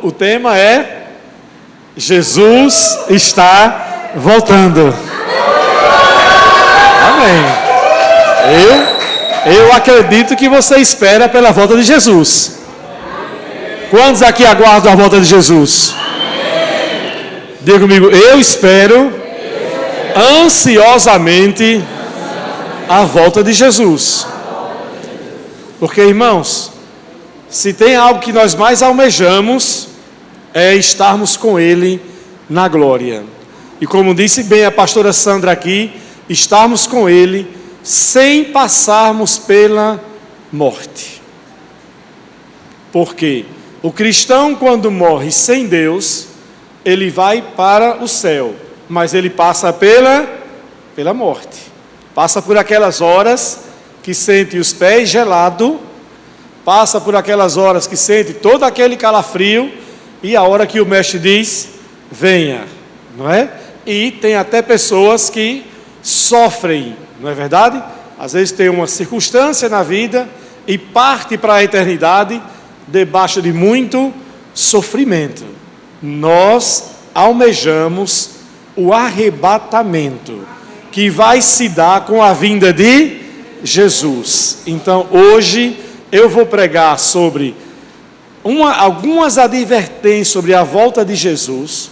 o tema é Jesus está voltando. Amém. Eu acredito que você espera pela volta de Jesus. Quantos aqui aguardam a volta de Jesus? Diga comigo, eu espero ansiosamente a volta de Jesus. Porque, irmãos, se tem algo que nós mais almejamos, é estarmos com Ele na glória. E como disse bem a pastora Sandra aqui, estarmos com Ele sem passarmos pela morte. Porque o cristão, quando morre sem Deus, ele vai para o céu, mas ele passa pela morte. Passa por aquelas horas que sente os pés gelados, passa por aquelas horas que sente todo aquele calafrio, e a hora que o mestre diz, venha, não é? E tem até pessoas que sofrem, não é verdade? Às vezes tem uma circunstância na vida e parte para a eternidade debaixo de muito sofrimento. Nós almejamos o arrebatamento, que vai se dar com a vinda de Jesus. Então hoje eu vou pregar sobre algumas advertências sobre a volta de Jesus.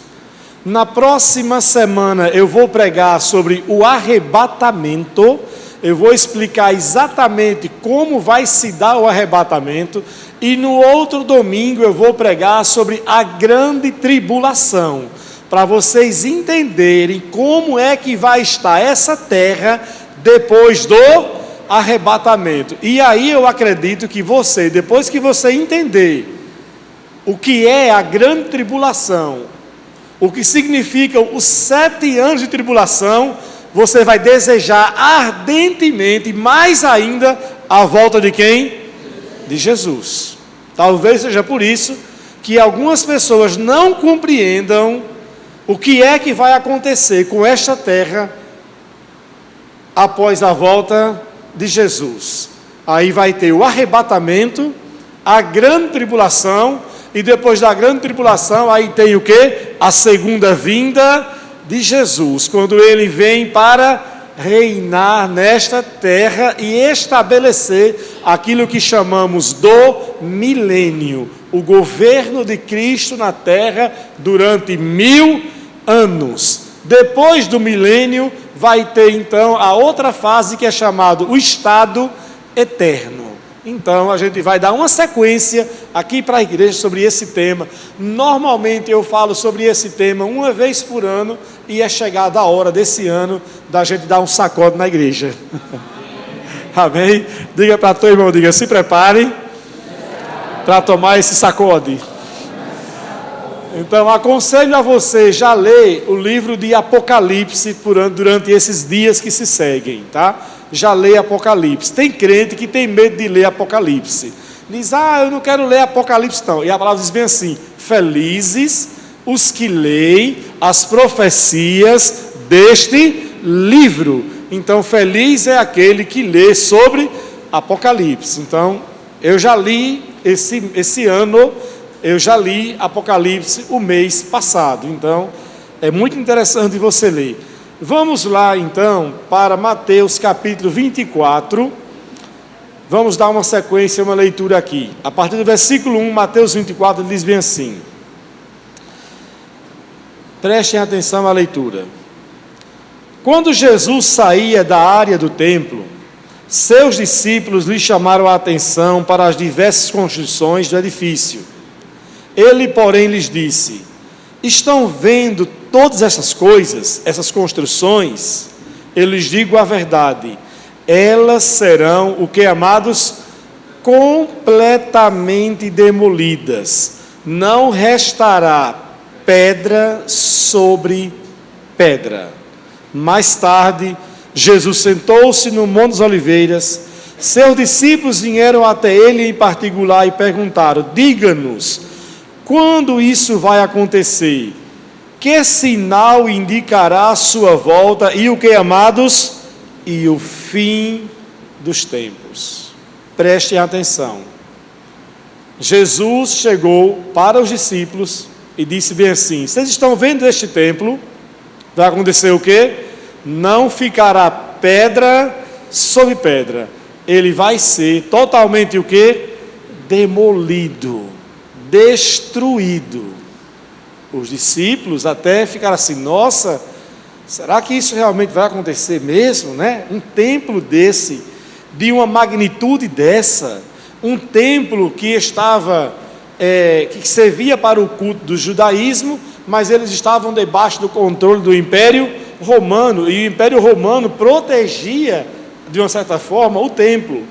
Na próxima semana eu vou pregar sobre o arrebatamento. Eu vou explicar exatamente como vai se dar o arrebatamento. E no outro domingo eu vou pregar sobre a grande tribulação, para vocês entenderem como é que vai estar essa terra depois do arrebatamento. E aí eu acredito que você, depois que você entender o que é a grande tribulação, o que significam os 7 anos de tribulação, você vai desejar ardentemente, mais ainda, a volta de quem? De Jesus. Talvez seja por isso que algumas pessoas não compreendam o que é que vai acontecer com esta terra após a volta de Jesus. Aí vai ter o arrebatamento, a grande tribulação, e depois da grande tribulação, aí tem o quê? A segunda vinda de Jesus, quando Ele vem para reinar nesta terra e estabelecer aquilo que chamamos do milênio, o governo de Cristo na terra durante 1000 anos. Depois do milênio, vai ter então a outra fase que é chamado o estado eterno. Então a gente vai dar uma sequência aqui para a igreja sobre esse tema. Normalmente eu falo sobre esse tema uma vez por ano, e é chegada a hora desse ano da gente dar um sacode na igreja. Amém? Diga para teu irmão, diga, se prepare para tomar esse sacode. Então aconselho a você já ler o livro de Apocalipse durante esses dias que se seguem, tá? Já lê Apocalipse. Tem crente que tem medo de ler Apocalipse. Diz, eu não quero ler Apocalipse não. E a palavra diz bem assim, felizes os que leem as profecias deste livro. Então feliz é aquele que lê sobre Apocalipse. Então eu já li esse ano, eu já li Apocalipse o mês passado. Então é muito interessante você ler. Vamos lá então para Mateus capítulo 24, vamos dar uma sequência, uma leitura aqui. A partir do versículo 1, Mateus 24 diz bem assim, prestem atenção à leitura. Quando Jesus saía da área do templo, seus discípulos lhe chamaram a atenção para as diversas construções do edifício. Ele, porém, lhes disse, estão vendo todas essas coisas, essas construções? Eu lhes digo a verdade, elas serão, o que, amados? Completamente demolidas. Não restará pedra sobre pedra. Mais tarde, Jesus sentou-se no Monte das Oliveiras. Seus discípulos vieram até ele em particular e perguntaram, diga-nos, quando isso vai acontecer? Que sinal indicará a sua volta e o que, amados? E o fim dos tempos. Prestem atenção. Jesus chegou para os discípulos e disse bem assim: vocês estão vendo este templo? Vai acontecer o quê? Não ficará pedra sobre pedra. Ele vai ser totalmente o quê? Demolido, destruído. Os discípulos até ficaram assim: nossa, será que isso realmente vai acontecer mesmo, né? Um templo desse, de uma magnitude dessa, um templo que estava, que servia para o culto do judaísmo, mas eles estavam debaixo do controle do Império Romano, e o Império Romano protegia, de uma certa forma, o templo.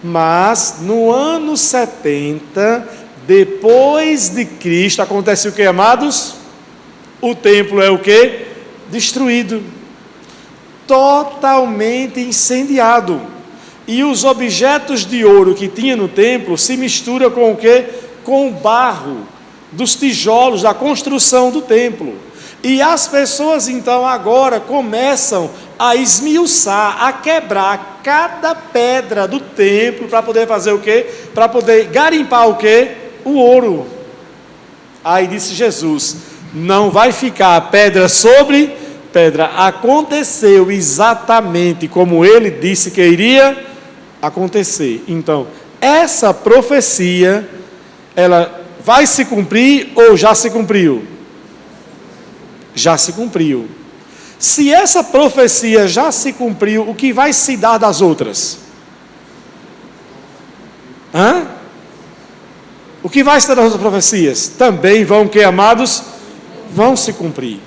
Mas no ano 70, depois de Cristo, acontece o que, amados? O templo é o que? Destruído, totalmente incendiado. E os objetos de ouro que tinha no templo se misturam com o que? Com o barro dos tijolos da construção do templo. E as pessoas então agora começam a esmiuçar, a quebrar cada pedra do templo para poder fazer o quê? Para poder garimpar o quê? O ouro. Aí disse Jesus: não vai ficar pedra sobre pedra. Aconteceu exatamente como ele disse que iria acontecer. Então, essa profecia, ela vai se cumprir ou já se cumpriu? Já se cumpriu. Se essa profecia já se cumpriu, o que vai se dar das outras? O que vai se dar das outras profecias? Também vão, que amados? Vão se cumprir.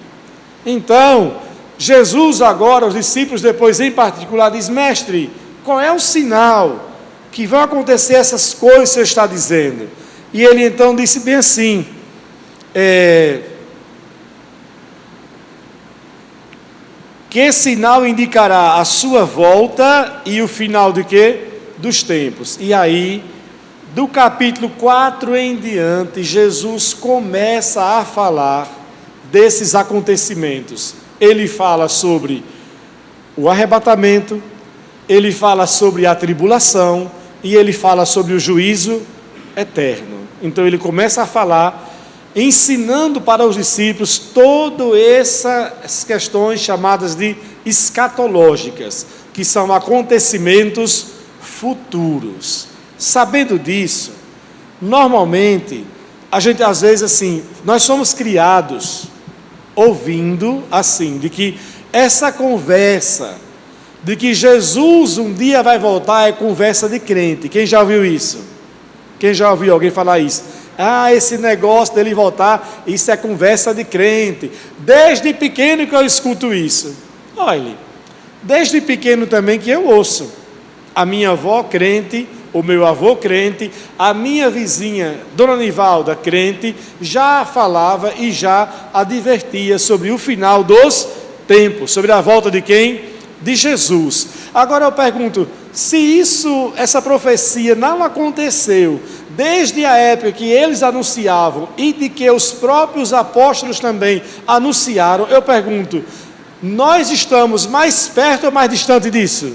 Então, Jesus agora, os discípulos depois em particular, diz: mestre, qual é o sinal que vão acontecer essas coisas que você está dizendo? E ele então disse bem assim: que sinal indicará a sua volta e o final de quê? Dos tempos. E aí, do capítulo 4 em diante, Jesus começa a falar desses acontecimentos. Ele fala sobre o arrebatamento, ele fala sobre a tribulação e ele fala sobre o juízo eterno. Então ele começa a falar, ensinando para os discípulos todas essas questões chamadas de escatológicas, que são acontecimentos futuros. Sabendo disso, normalmente, a gente às vezes assim, nós somos criados ouvindo assim, de que essa conversa, de que Jesus um dia vai voltar, é conversa de crente. Quem já ouviu isso? Quem já ouviu alguém falar isso? Esse negócio dele voltar, isso é conversa de crente. Desde pequeno que eu escuto isso. Olha, desde pequeno também que eu ouço. A minha avó crente, o meu avô crente, a minha vizinha, Dona Nivalda, crente, já falava e já advertia sobre o final dos tempos, sobre a volta de quem? De Jesus. Agora eu pergunto, se essa profecia não aconteceu desde a época que eles anunciavam e de que os próprios apóstolos também anunciaram, eu pergunto, nós estamos mais perto ou mais distante disso?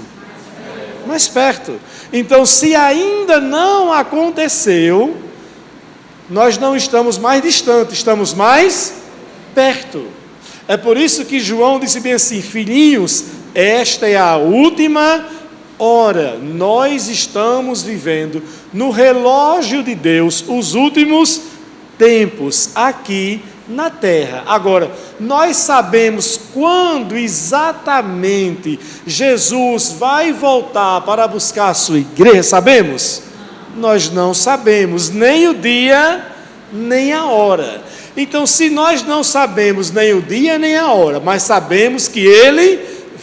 Mais perto. Então, se ainda não aconteceu, nós não estamos mais distantes, estamos mais perto. É por isso que João disse bem assim: filhinhos, esta é a última hora. Nós estamos vivendo no relógio de Deus os últimos tempos aqui na terra. Agora, nós sabemos quando exatamente Jesus vai voltar para buscar a sua igreja? Sabemos? Nós não sabemos nem o dia, nem a hora. Então, se nós não sabemos nem o dia, nem a hora, mas sabemos que Ele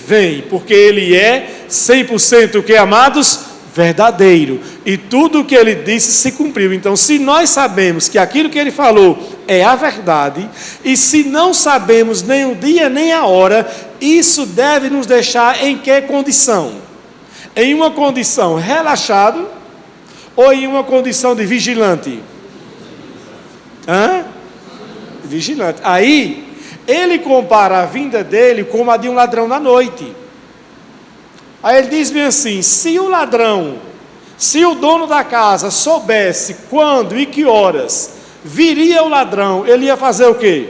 vem, porque Ele é 100% o que, amados? Verdadeiro. E tudo o que Ele disse se cumpriu. Então, se nós sabemos que aquilo que Ele falou é a verdade, e se não sabemos nem o dia, nem a hora, isso deve nos deixar em que condição? Em uma condição relaxado ou em uma condição de vigilante? Vigilante. Aí, ele compara a vinda dele como a de um ladrão na noite. Aí ele diz bem assim: se o ladrão Se o dono da casa soubesse quando e que horas viria o ladrão, ele ia fazer o quê?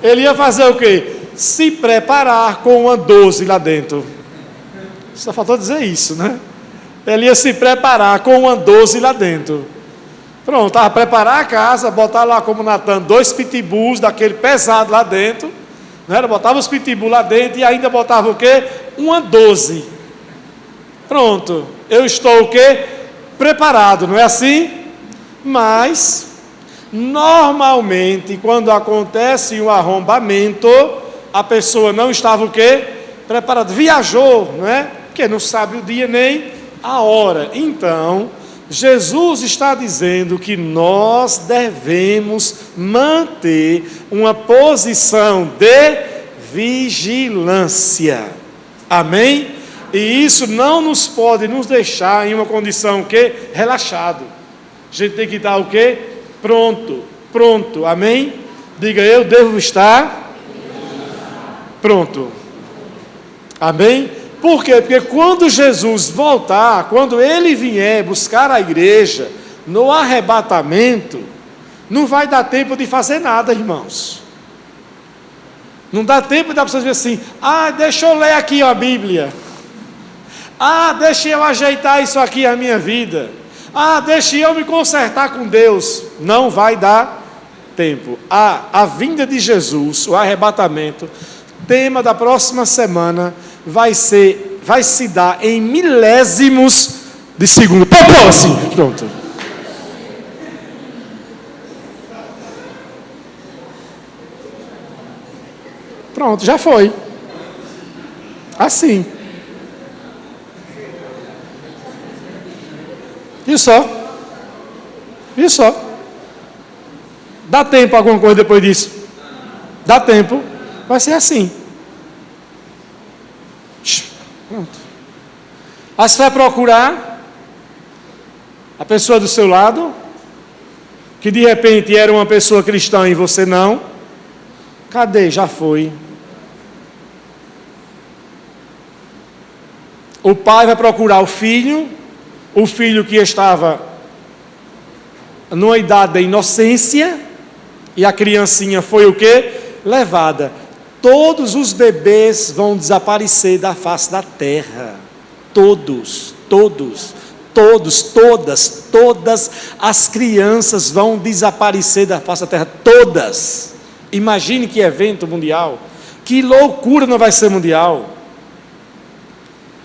Ele ia fazer o quê? Se preparar com uma 12 lá dentro. Só faltou dizer isso, né? Ele ia se preparar com uma 12 lá dentro. Pronto, estava preparar a casa, botar lá como Natan 2 pitbulls daquele pesado lá dentro, né? Botava os pitbulls lá dentro e ainda botava o quê? Uma 12. Pronto, eu estou o quê? Preparado, não é assim? Mas normalmente quando acontece um arrombamento, a pessoa não estava o quê? Preparada, viajou, não é? Porque não sabe o dia nem a hora. Então, Jesus está dizendo que nós devemos manter uma posição de vigilância. Amém? E isso não nos pode nos deixar em uma condição o quê? Relaxado. A gente tem que estar o quê? Pronto. Amém? Diga, eu devo estar pronto. Amém? Por quê? Porque quando Jesus voltar, quando Ele vier buscar a igreja, no arrebatamento, não vai dar tempo de fazer nada, irmãos. Não dá tempo da pessoa dizer assim, deixa eu ler aqui a Bíblia. Deixa eu ajeitar isso aqui a minha vida. Deixa eu me consertar com Deus. Não vai dar tempo. A vinda de Jesus, o arrebatamento, tema da próxima semana, vai se dar em milésimos de segundo. Assim, pronto. Pronto, já foi. Assim. E só. Dá tempo alguma coisa depois disso? Dá tempo. Vai ser assim. Pronto. Aí você vai procurar a pessoa do seu lado, que de repente era uma pessoa cristã e você não. Cadê? Já foi. O pai vai procurar o filho que estava numa idade da inocência, e a criancinha foi o quê? Levada. Todos os bebês vão desaparecer da face da terra. Todas as crianças vão desaparecer da face da terra. Todas. Imagine que evento mundial. Que loucura não vai ser mundial.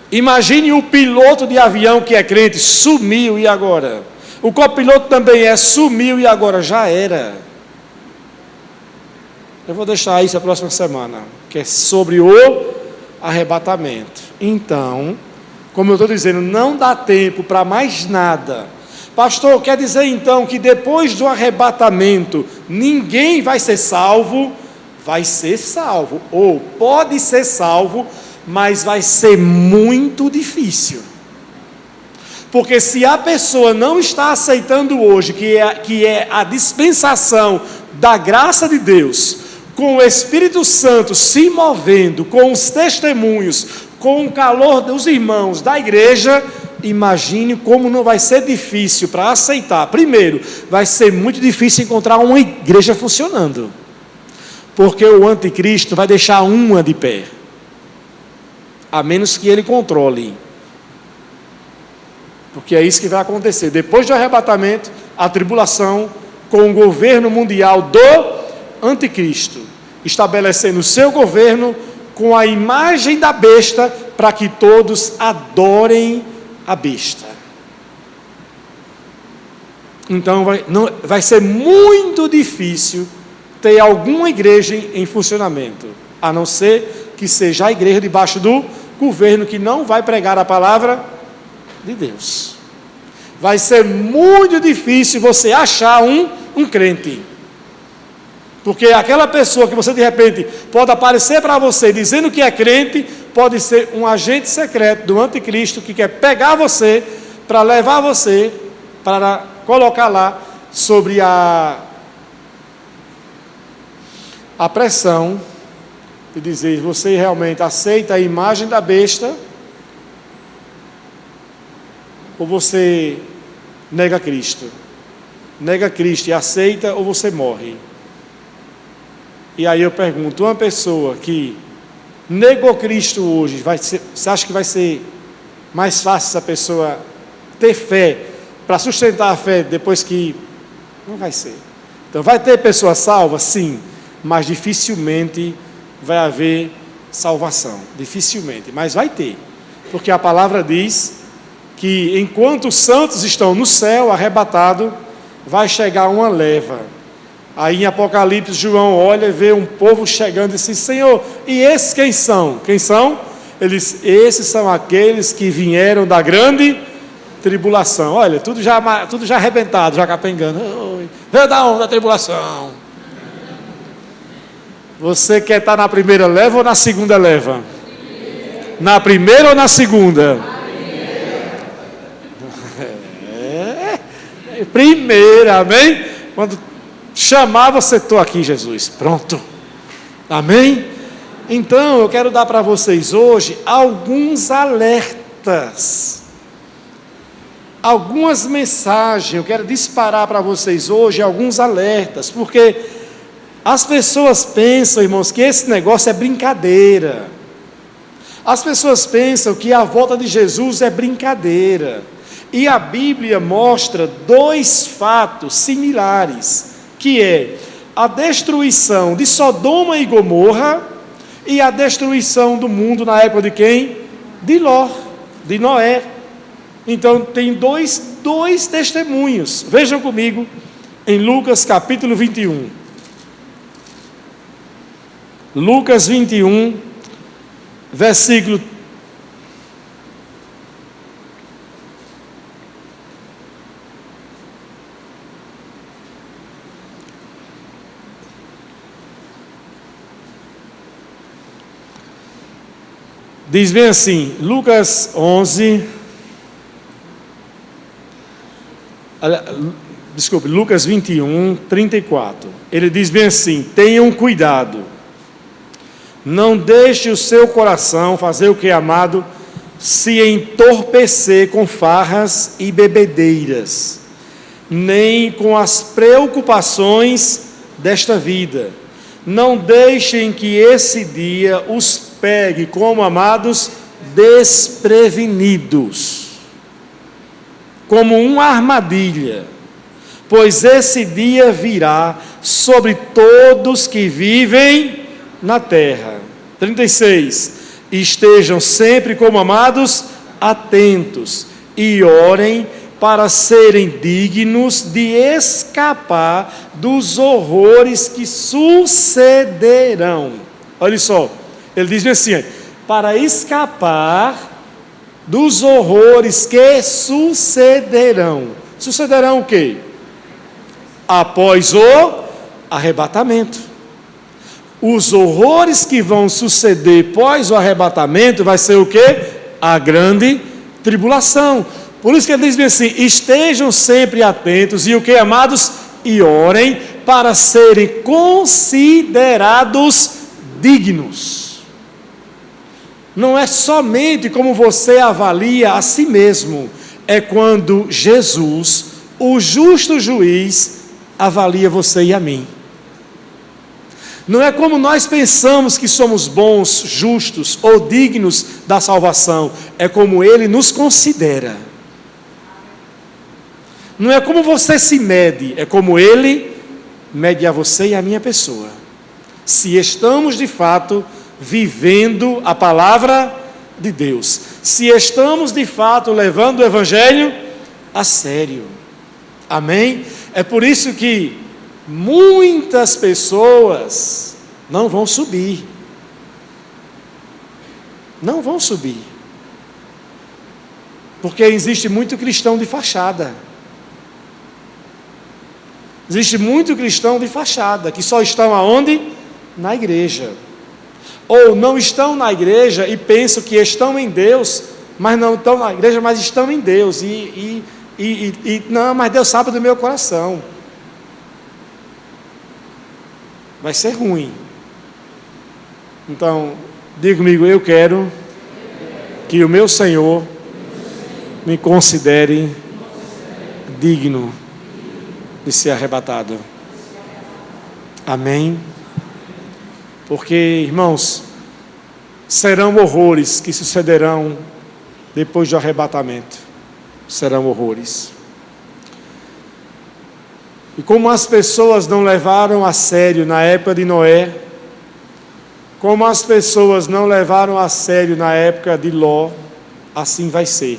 Imagine o piloto de avião que é crente, sumiu e agora? O copiloto também sumiu e agora? Já era. Eu vou deixar isso a próxima semana, que é sobre o arrebatamento. Então, como eu estou dizendo, não dá tempo para mais nada. Pastor, quer dizer então que depois do arrebatamento, ninguém vai ser salvo? Vai ser salvo, ou pode ser salvo, mas vai ser muito difícil. Porque se a pessoa não está aceitando hoje, que é a dispensação da graça de Deus, com o Espírito Santo se movendo, com os testemunhos, com o calor dos irmãos da igreja, imagine como não vai ser difícil para aceitar. Primeiro, vai ser muito difícil encontrar uma igreja funcionando, porque o anticristo vai deixar uma de pé, a menos que ele controle, porque é isso que vai acontecer. Depois do arrebatamento, a tribulação com o governo mundial do anticristo, estabelecendo o seu governo com a imagem da besta, para que todos adorem a besta. Então vai ser muito difícil ter alguma igreja em funcionamento, a não ser que seja a igreja debaixo do governo que não vai pregar a palavra de Deus. Vai ser muito difícil você achar um crente. Porque aquela pessoa que você de repente pode aparecer para você dizendo que é crente, pode ser um agente secreto do anticristo que quer pegar você para levar você para colocar lá sobre a pressão de dizer: você realmente aceita a imagem da besta ou você nega Cristo. Nega Cristo e aceita, ou você morre. E aí eu pergunto, uma pessoa que negou Cristo hoje, você acha que vai ser mais fácil essa pessoa ter fé, para sustentar a fé depois que... Não vai ser. Então vai ter pessoa salva? Sim, mas dificilmente vai haver salvação. Dificilmente, mas vai ter. Porque a palavra diz que enquanto os santos estão no céu, arrebatado, vai chegar uma leva. Aí em Apocalipse, João olha e vê um povo chegando e diz assim, Senhor, e esses quem são? Quem são? Esses são aqueles que vieram da grande tribulação. Olha, tudo já arrebentado, já capengando. Veio da onde? Da tribulação. Você quer estar na primeira leva ou na segunda leva? Na primeira ou na segunda? Primeira, amém? Quando chamar, você, estou aqui, Jesus, pronto, amém? Então, eu quero dar para vocês hoje alguns alertas, algumas mensagens, eu quero disparar para vocês hoje alguns alertas, porque as pessoas pensam, irmãos, que esse negócio é brincadeira, as pessoas pensam que a volta de Jesus é brincadeira, e a Bíblia mostra dois fatos similares, que é a destruição de Sodoma e Gomorra e a destruição do mundo na época de quem? De Ló, de Noé. Então tem dois testemunhos. Vejam comigo em Lucas capítulo 21. Lucas 21, versículo 1. Diz bem assim, Lucas 11, Lucas 21, 34. Ele diz bem assim, tenham cuidado, não deixe o seu coração fazer o que é amado, se entorpecer com farras e bebedeiras, nem com as preocupações desta vida. Não deixem que esse dia os pegue como amados desprevenidos, como uma armadilha, pois esse dia virá sobre todos que vivem na terra. 36. Estejam sempre como amados atentos e orem para serem dignos de escapar dos horrores que sucederão. Olha só, ele diz assim, para escapar dos horrores que sucederão. Sucederão o quê? Após o arrebatamento. Os horrores que vão suceder após o arrebatamento vai ser o quê? A grande tribulação. Por isso que ele diz assim, estejam sempre atentos e o que, amados? E orem para serem considerados dignos. Não é somente como você avalia a si mesmo, é quando Jesus, o justo juiz, avalia você e a mim. Não é como nós pensamos que somos bons, justos ou dignos da salvação, é como Ele nos considera. Não é como você se mede, é como Ele mede a você e a minha pessoa. Se estamos de fato vivendo a palavra de Deus, se estamos de fato levando o Evangelho a sério, amém? É por isso que muitas pessoas não vão subir, porque existe muito cristão de fachada, que só estão aonde? Na igreja. Ou não estão na igreja e pensam que estão em Deus, mas não estão na igreja, mas estão em Deus. Não, mas Deus sabe do meu coração. Vai ser ruim. Então, diga comigo, eu quero que o meu Senhor me considere digno de ser arrebatado. Amém? Porque, irmãos, serão horrores que sucederão depois do arrebatamento. Serão horrores. E como as pessoas não levaram a sério na época de Noé, como as pessoas não levaram a sério na época de Ló, assim vai ser.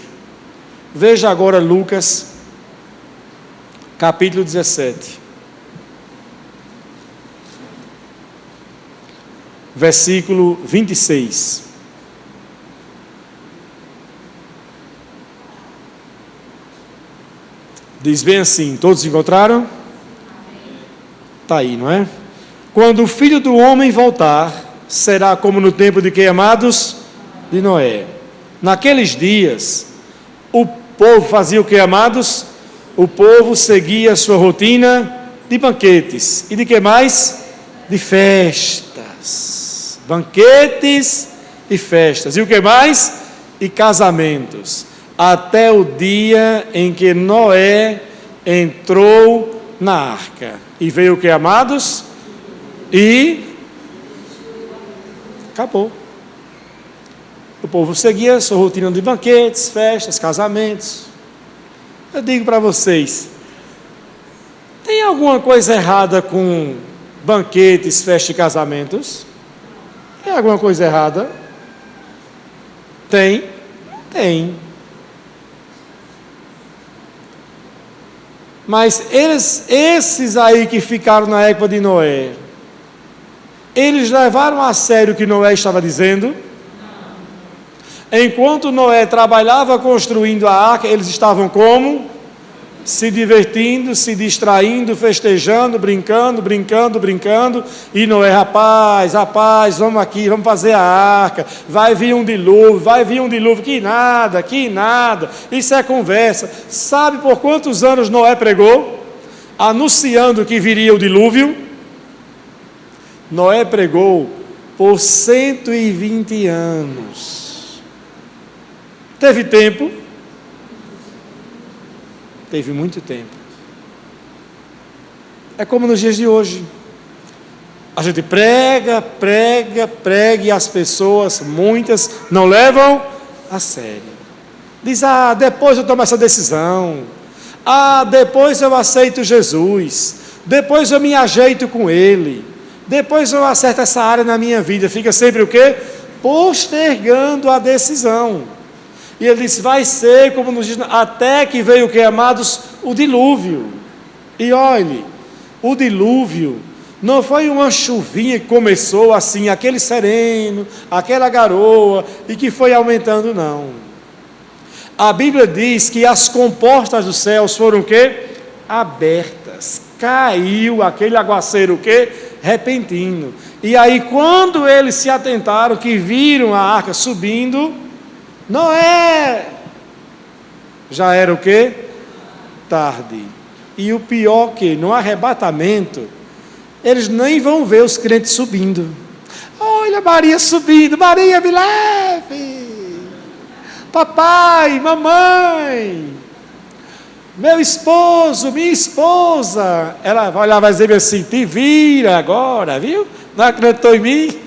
Veja agora Lucas, capítulo 17. Versículo 26. Diz bem assim, todos encontraram? Está aí, não é? Quando o Filho do Homem voltar, será como no tempo de quem, amados? De Noé. Naqueles dias, o povo fazia o que, amados? O povo seguia a sua rotina de banquetes. E de que mais? De festas. Banquetes e festas. E o que mais? E casamentos. Até o dia em que Noé entrou na arca. E veio o que, amados? E acabou. O povo seguia a sua rotina de banquetes, festas, casamentos. Eu digo para vocês, tem alguma coisa errada com banquetes, festas e casamentos? Tem alguma coisa errada? Tem? Tem. Mas esses aí que ficaram na época de Noé, eles levaram a sério o que Noé estava dizendo? Enquanto Noé trabalhava construindo a arca, eles estavam como? Se divertindo, se distraindo, festejando, brincando. E Noé, rapaz, vamos aqui, vamos fazer a arca. Vai vir um dilúvio. Que nada. Isso é conversa. Sabe por quantos anos Noé pregou? Anunciando que viria o dilúvio? Noé pregou por 120 anos. Teve tempo? Teve muito tempo. É como nos dias de hoje. A gente prega e as pessoas, muitas, não levam a sério. Diz, depois eu tomo essa decisão. Depois eu aceito Jesus. Depois eu me ajeito com Ele. Depois eu acerto essa área na minha vida. Fica sempre o quê? Postergando a decisão. E ele disse, vai ser como nos diz, até que veio o que, amados? O dilúvio. E olhe, o dilúvio não foi uma chuvinha que começou assim, aquele sereno, aquela garoa, e que foi aumentando, não. A Bíblia diz que as comportas dos céus foram o quê? Abertas. Caiu aquele aguaceiro o quê? Repentino. E aí quando eles se atentaram, que viram a arca subindo, Noé já era o quê? Tarde. E o pior que no arrebatamento eles nem vão ver os crentes subindo. Olha Maria subindo, Maria me leve, papai, mamãe, meu esposo, minha esposa. Ela vai lá, vai dizer assim, te vira agora, viu? Não acreditou em mim?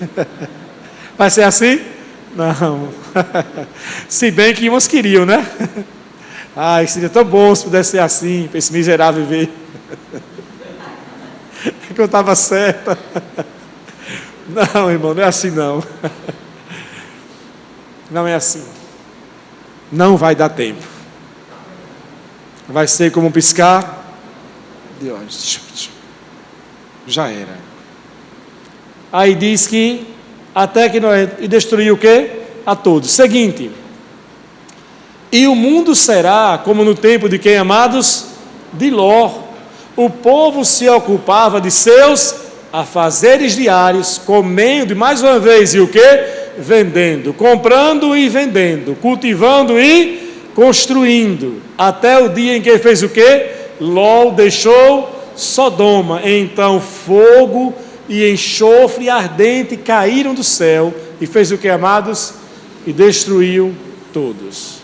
Vai ser assim? Não. Se bem que uns queriam, né? Seria tão bom se pudesse ser assim, para esse miserável viver. Que eu estava certa. Não, irmão, não é assim não. Não é assim. Não vai dar tempo. Vai ser como um piscar de olhos. Já era. Aí diz que até que Noé destruiu o quê? A todos. Seguinte. E o mundo será como no tempo de quem, amados? De Ló. O povo se ocupava de seus afazeres diários, comendo, mais uma vez, e o quê? Vendendo, comprando e vendendo, cultivando e construindo, até o dia em que fez o quê? Ló deixou Sodoma. Então fogo e enxofre ardente caíram do céu, e fez o que, amados? E destruiu todos.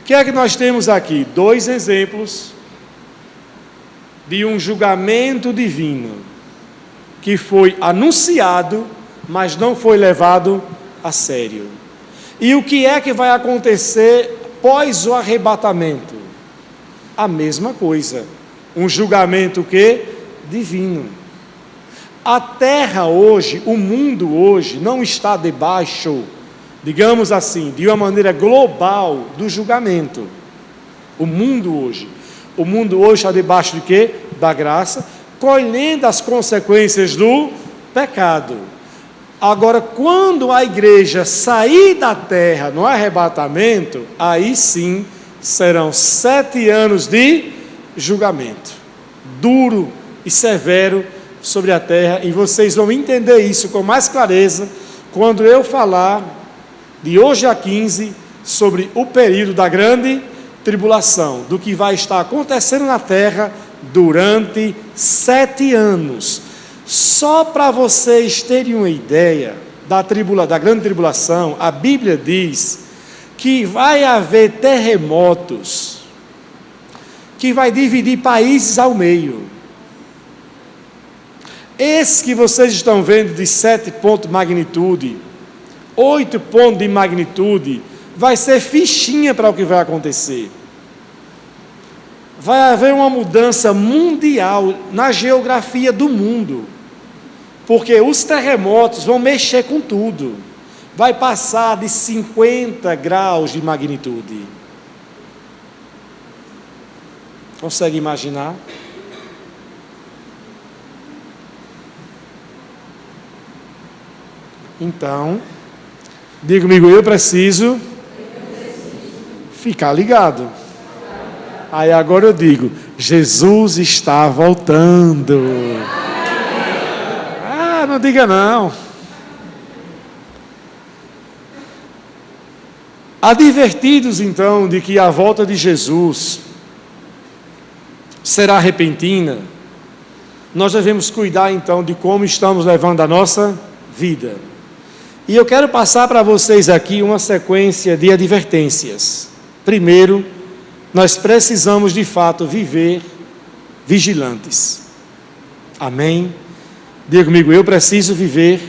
que é que nós temos aqui? 2 exemplos de um julgamento divino que foi anunciado, mas não foi levado a sério. E o que é que vai acontecer após o arrebatamento? A mesma coisa. Um julgamento que? Divino. A terra hoje, o mundo hoje, não está debaixo, digamos assim, de uma maneira global, do julgamento. O mundo hoje está debaixo de quê? Da graça, colhendo as consequências do pecado. Agora, quando a igreja sair da terra no arrebatamento, aí sim serão 7 anos de julgamento, duro e severo sobre a terra, e vocês vão entender isso com mais clareza quando eu falar de hoje a 15 sobre o período da grande tribulação, do que vai estar acontecendo na terra durante 7 anos. Só para vocês terem uma ideia da grande tribulação, a Bíblia diz que vai haver terremotos, que vai dividir países ao meio. Esse que vocês estão vendo de 7 pontos de magnitude, 8 pontos de magnitude, vai ser fichinha para o que vai acontecer. Vai haver uma mudança mundial na geografia do mundo, porque os terremotos vão mexer com tudo. Vai passar de 50 graus de magnitude. Consegue imaginar? Então, diga comigo, eu preciso ficar ligado. Aí agora eu digo, Jesus está voltando. Não diga não. Advertidos então de que a volta de Jesus será repentina, nós devemos cuidar então de como estamos levando a nossa vida. E eu quero passar para vocês aqui uma sequência de advertências. Primeiro, nós precisamos de fato viver vigilantes. Amém? Diga comigo, eu preciso viver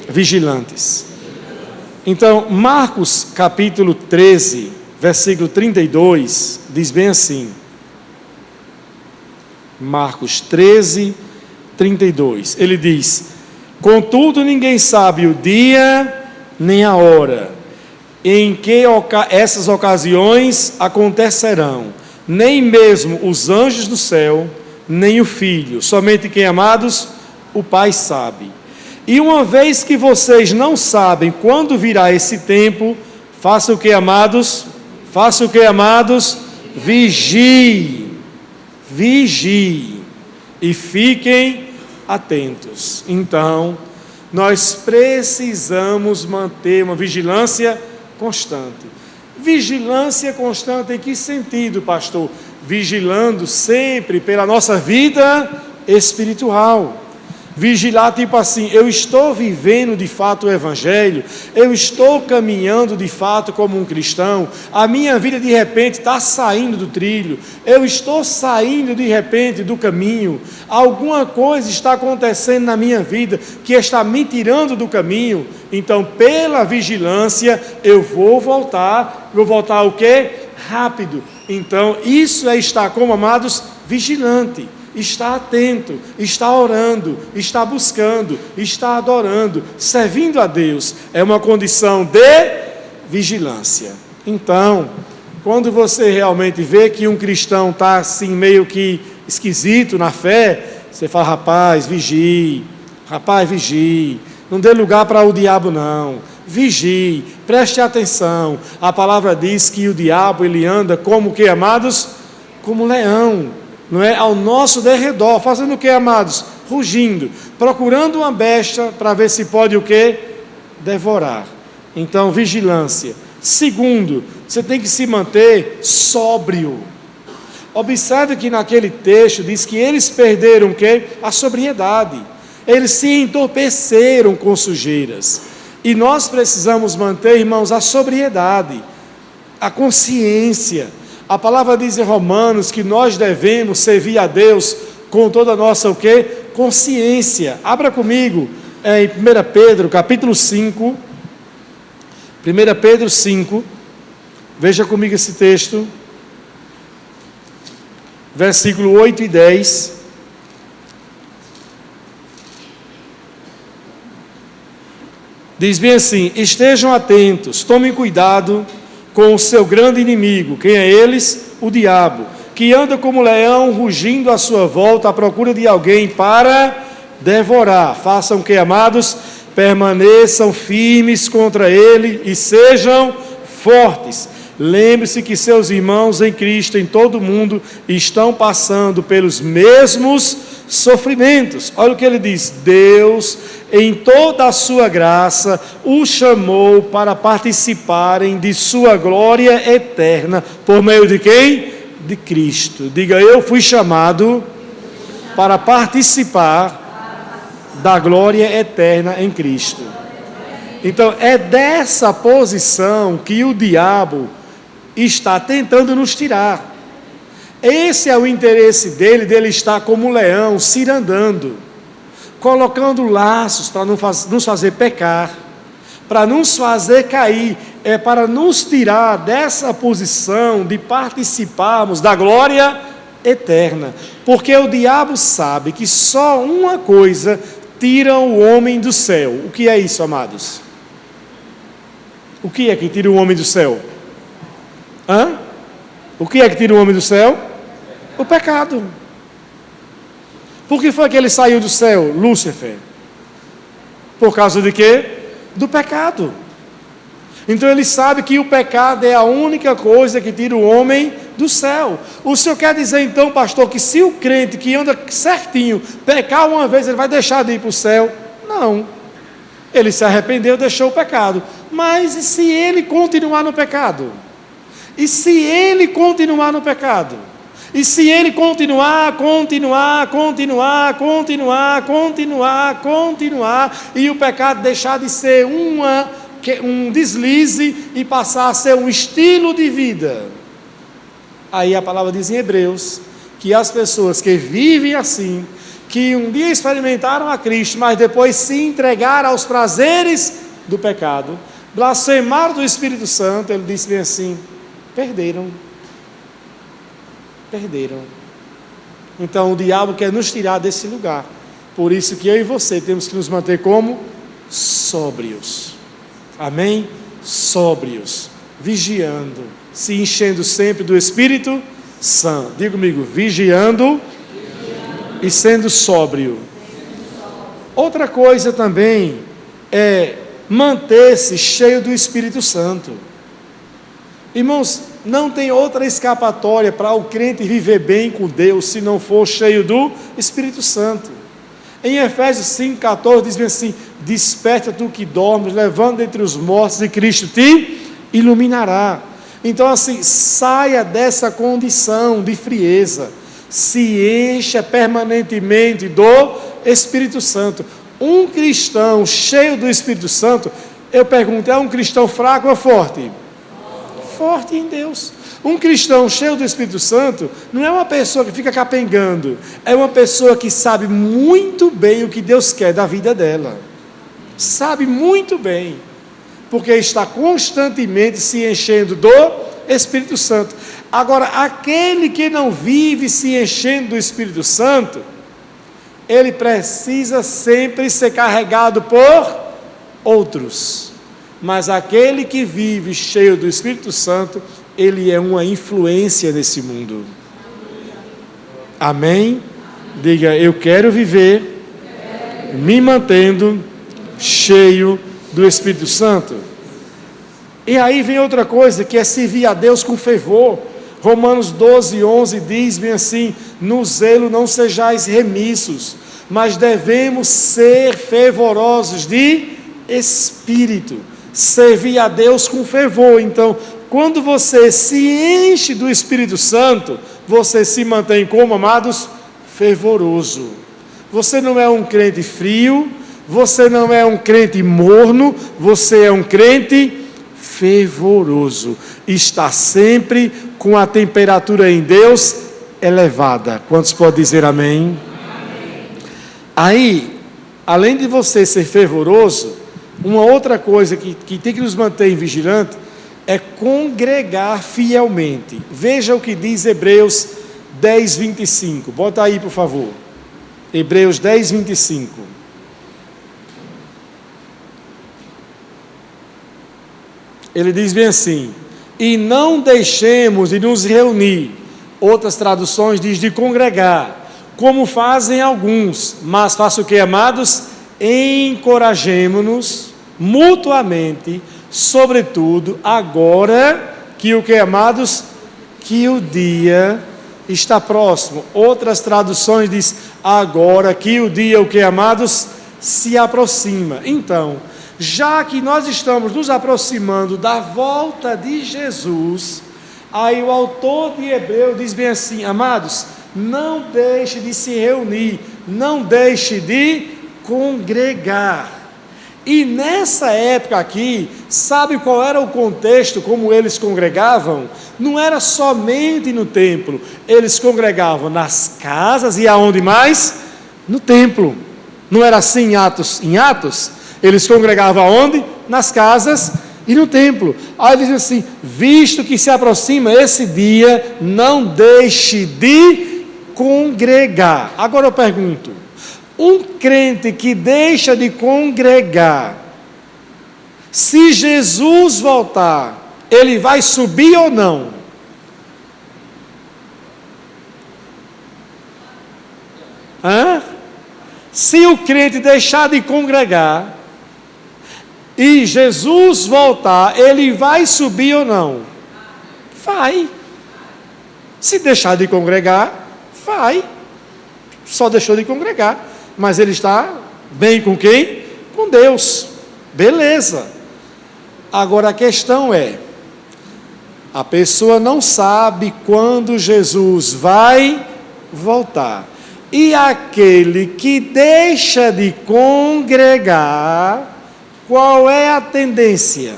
vigilantes. Então, Marcos capítulo 13, versículo 32, diz bem assim. Marcos 13, 32. Ele diz: contudo, ninguém sabe o dia nem a hora em que essas ocasiões acontecerão, nem mesmo os anjos do céu, nem o Filho, somente quem, amados, o Pai sabe. E uma vez que vocês não sabem quando virá esse tempo, faça o que, amados? Faça o que, amados? Vigie e fiquem atentos. Então, nós precisamos manter uma vigilância constante. Vigilância constante em que sentido, pastor? Vigilando sempre pela nossa vida espiritual. Vigilar tipo assim, eu estou vivendo de fato o Evangelho, eu estou caminhando de fato como um cristão, a minha vida de repente está saindo do trilho, eu estou saindo de repente do caminho, alguma coisa está acontecendo na minha vida que está me tirando do caminho. Então, pela vigilância, eu vou voltar o quê? Rápido. Então, isso é estar como, amados, vigilante. Está atento, está orando, está buscando, está adorando, servindo a Deus. É uma condição de vigilância. Então, quando você realmente vê que um cristão está assim meio que esquisito na fé, você fala, rapaz, vigie, não dê lugar para o diabo não, vigie, preste atenção. A palavra diz que o diabo ele anda como que, amados? Como leão. Não é? Ao nosso derredor, fazendo o que, amados? Rugindo, procurando uma besta para ver se pode o que? Devorar. Então, vigilância. Segundo, você tem que se manter sóbrio. Observe que naquele texto diz que eles perderam o que? A sobriedade. Eles se entorpeceram com sujeiras. E nós precisamos manter, irmãos, a sobriedade. a consciência. A palavra diz em Romanos que nós devemos servir a Deus com toda a nossa o quê? Consciência. Abra comigo em 1 Pedro, capítulo 5. 1 Pedro 5. Veja comigo esse texto. Versículo 8 e 10. Diz bem assim: estejam atentos, tomem cuidado com o seu grande inimigo. Quem é eles? O diabo, que anda como leão rugindo à sua volta à procura de alguém para devorar. Façam o que, amados? Permaneçam firmes contra ele e sejam fortes. Lembre-se que seus irmãos em Cristo em todo o mundo estão passando pelos mesmos sofrimentos. Olha o que ele diz: Deus, em toda a sua graça, os chamou para participarem de sua glória eterna. Por meio de quem? De Cristo. Diga: eu fui chamado para participar da glória eterna em Cristo. Então, é dessa posição que o diabo está tentando nos tirar. Esse é o interesse dele estar como um leão, cirandando, colocando laços para nos fazer pecar, para nos fazer cair, para nos tirar dessa posição de participarmos da glória eterna. Porque o diabo sabe que só uma coisa tira o homem do céu. O que é isso, amados? O que é que tira o homem do céu? O que é que tira o homem do céu? O pecado. Por que foi que ele saiu do céu, Lúcifer? Por causa de quê? Do pecado. Então ele sabe que o pecado é a única coisa que tira o homem do céu. O senhor quer dizer então, pastor, que se o crente que anda certinho pecar uma vez, ele vai deixar de ir para o céu? Não. Ele se arrependeu, deixou o pecado. Mas e se ele continuar no pecado? E se ele continuar no pecado? E se ele continuar, e o pecado deixar de ser um deslize e passar a ser um estilo de vida? Aí a palavra diz em Hebreus que as pessoas que vivem assim, que um dia experimentaram a Cristo, mas depois se entregaram aos prazeres do pecado, blasfemaram do Espírito Santo, ele disse bem assim: perderam. Então o diabo quer nos tirar desse lugar. Por isso que eu e você temos que nos manter como sóbrios. Amém? Sóbrios, vigiando, se enchendo sempre do Espírito Santo. Diga comigo: vigiando e sendo sóbrio. Outra coisa também é manter-se cheio do Espírito Santo. Irmãos, não tem outra escapatória para o crente viver bem com Deus se não for cheio do Espírito Santo. Em Efésios 5,14 diz assim: desperta tu que dormes, levanta entre os mortos e Cristo te iluminará. Então assim, saia dessa condição de frieza, se encha permanentemente do Espírito Santo. Um cristão cheio do Espírito Santo, eu pergunto, é um cristão fraco ou forte? Forte em Deus. Um cristão cheio do Espírito Santo não é uma pessoa que fica capengando, é uma pessoa que sabe muito bem o que Deus quer da vida dela. Sabe muito bem, porque está constantemente se enchendo do Espírito Santo. Agora, aquele que não vive se enchendo do Espírito Santo, ele precisa sempre ser carregado por outros. Mas aquele que vive cheio do Espírito Santo, ele é uma influência nesse mundo. Amém? Diga: eu quero viver me mantendo cheio do Espírito Santo. E aí vem outra coisa, que é servir a Deus com fervor. Romanos 12:11 diz bem assim: no zelo não sejais remissos, mas devemos ser fervorosos de espírito. Servir a Deus com fervor. Então, quando você se enche do Espírito Santo, você se mantém como, amados? Fervoroso. Você não é um crente frio, você não é um crente morno, você é um crente fervoroso. Está sempre com a temperatura em Deus elevada. Quantos podem dizer amém? Amém. Aí, além de você ser fervoroso, uma outra coisa que tem que nos manter vigilantes é congregar fielmente. Veja o que diz Hebreus 10, 25. Bota aí, por favor. Hebreus 10, 25. Ele diz bem assim: e não deixemos de nos reunir. Outras traduções diz de congregar, como fazem alguns. Mas faça o que, amados? Encorajemo-nos mutuamente, sobretudo agora que o que, amados? Que o dia está próximo. Outras traduções diz agora que o dia, o que, amados? Se aproxima. Então, já que nós estamos nos aproximando da volta de Jesus, aí o autor de Hebreus diz bem assim: amados, não deixe de se reunir, não deixe de congregar. E nessa época aqui, sabe qual era o contexto, como eles congregavam? Não era somente no templo, eles congregavam nas casas e aonde mais? No templo. Não era assim em Atos? Eles congregavam aonde? Nas casas e no templo. Aí ele diz assim: visto que se aproxima esse dia, não deixe de congregar. Agora eu pergunto, um crente que deixa de congregar, se Jesus voltar, ele vai subir ou não? Se o crente deixar de congregar e Jesus voltar, ele vai subir ou não? Vai. Se deixar de congregar, vai. Só deixou de congregar, mas ele está bem com quem? Com Deus. Beleza. Agora a questão é, a pessoa não sabe quando Jesus vai voltar. E aquele que deixa de congregar, qual é a tendência?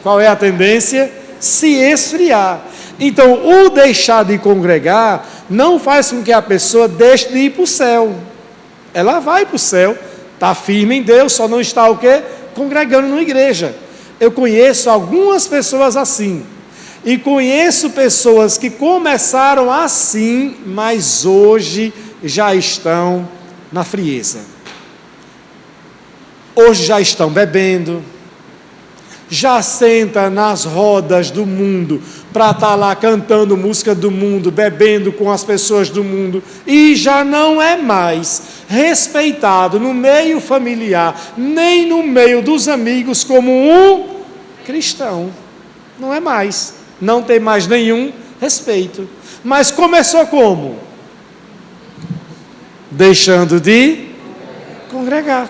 Qual é a tendência? Se esfriar. Então, o deixar de congregar não faz com que a pessoa deixe de ir para o céu. Ela vai para o céu, está firme em Deus, só não está o quê? Congregando na igreja. Eu conheço algumas pessoas assim. E conheço pessoas que começaram assim, mas hoje já estão na frieza. Hoje já estão bebendo, já senta nas rodas do mundo para estar lá cantando música do mundo, bebendo com as pessoas do mundo, e já não é mais respeitado no meio familiar, nem no meio dos amigos como um cristão. Não é mais. Não tem mais nenhum respeito. Mas começou como? Deixando de congregar.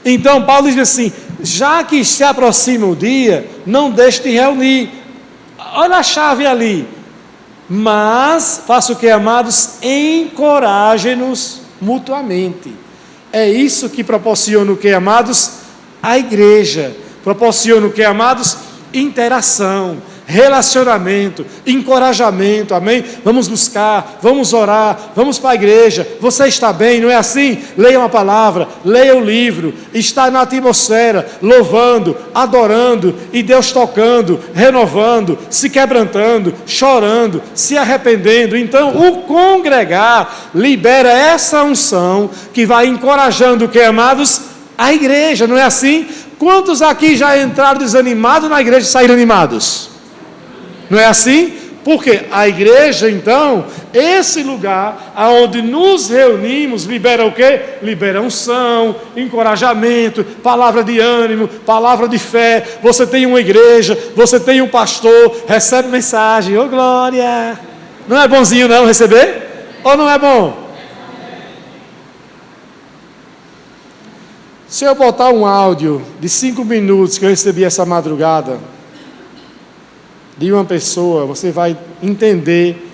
Então Paulo diz assim: já que se aproxima o dia, não deixe de reunir. Olha a chave ali. Mas, faça o que, amados? Encorajem-nos mutuamente. É isso que proporciona o que, amados? A igreja. Proporciona o que, amados? Interação, relacionamento, encorajamento, amém? Vamos buscar, vamos orar, vamos para a igreja. Você está bem, não é assim? Leia uma palavra, leia o livro, está na atmosfera, louvando, adorando, e Deus tocando, renovando, se quebrantando, chorando, se arrependendo. Então, o congregar libera essa unção que vai encorajando o que, amados? A igreja, não é assim? Quantos aqui já entraram desanimados na igreja e saíram animados? Não é assim? Porque a igreja, então, esse lugar onde nos reunimos, libera o quê? Libera unção, encorajamento, palavra de ânimo, palavra de fé. Você tem uma igreja, você tem um pastor, recebe mensagem. Ô glória! Não é bonzinho não receber? Ou não é bom? Se eu botar um áudio de 5 minutos que eu recebi essa madrugada, de uma pessoa, você vai entender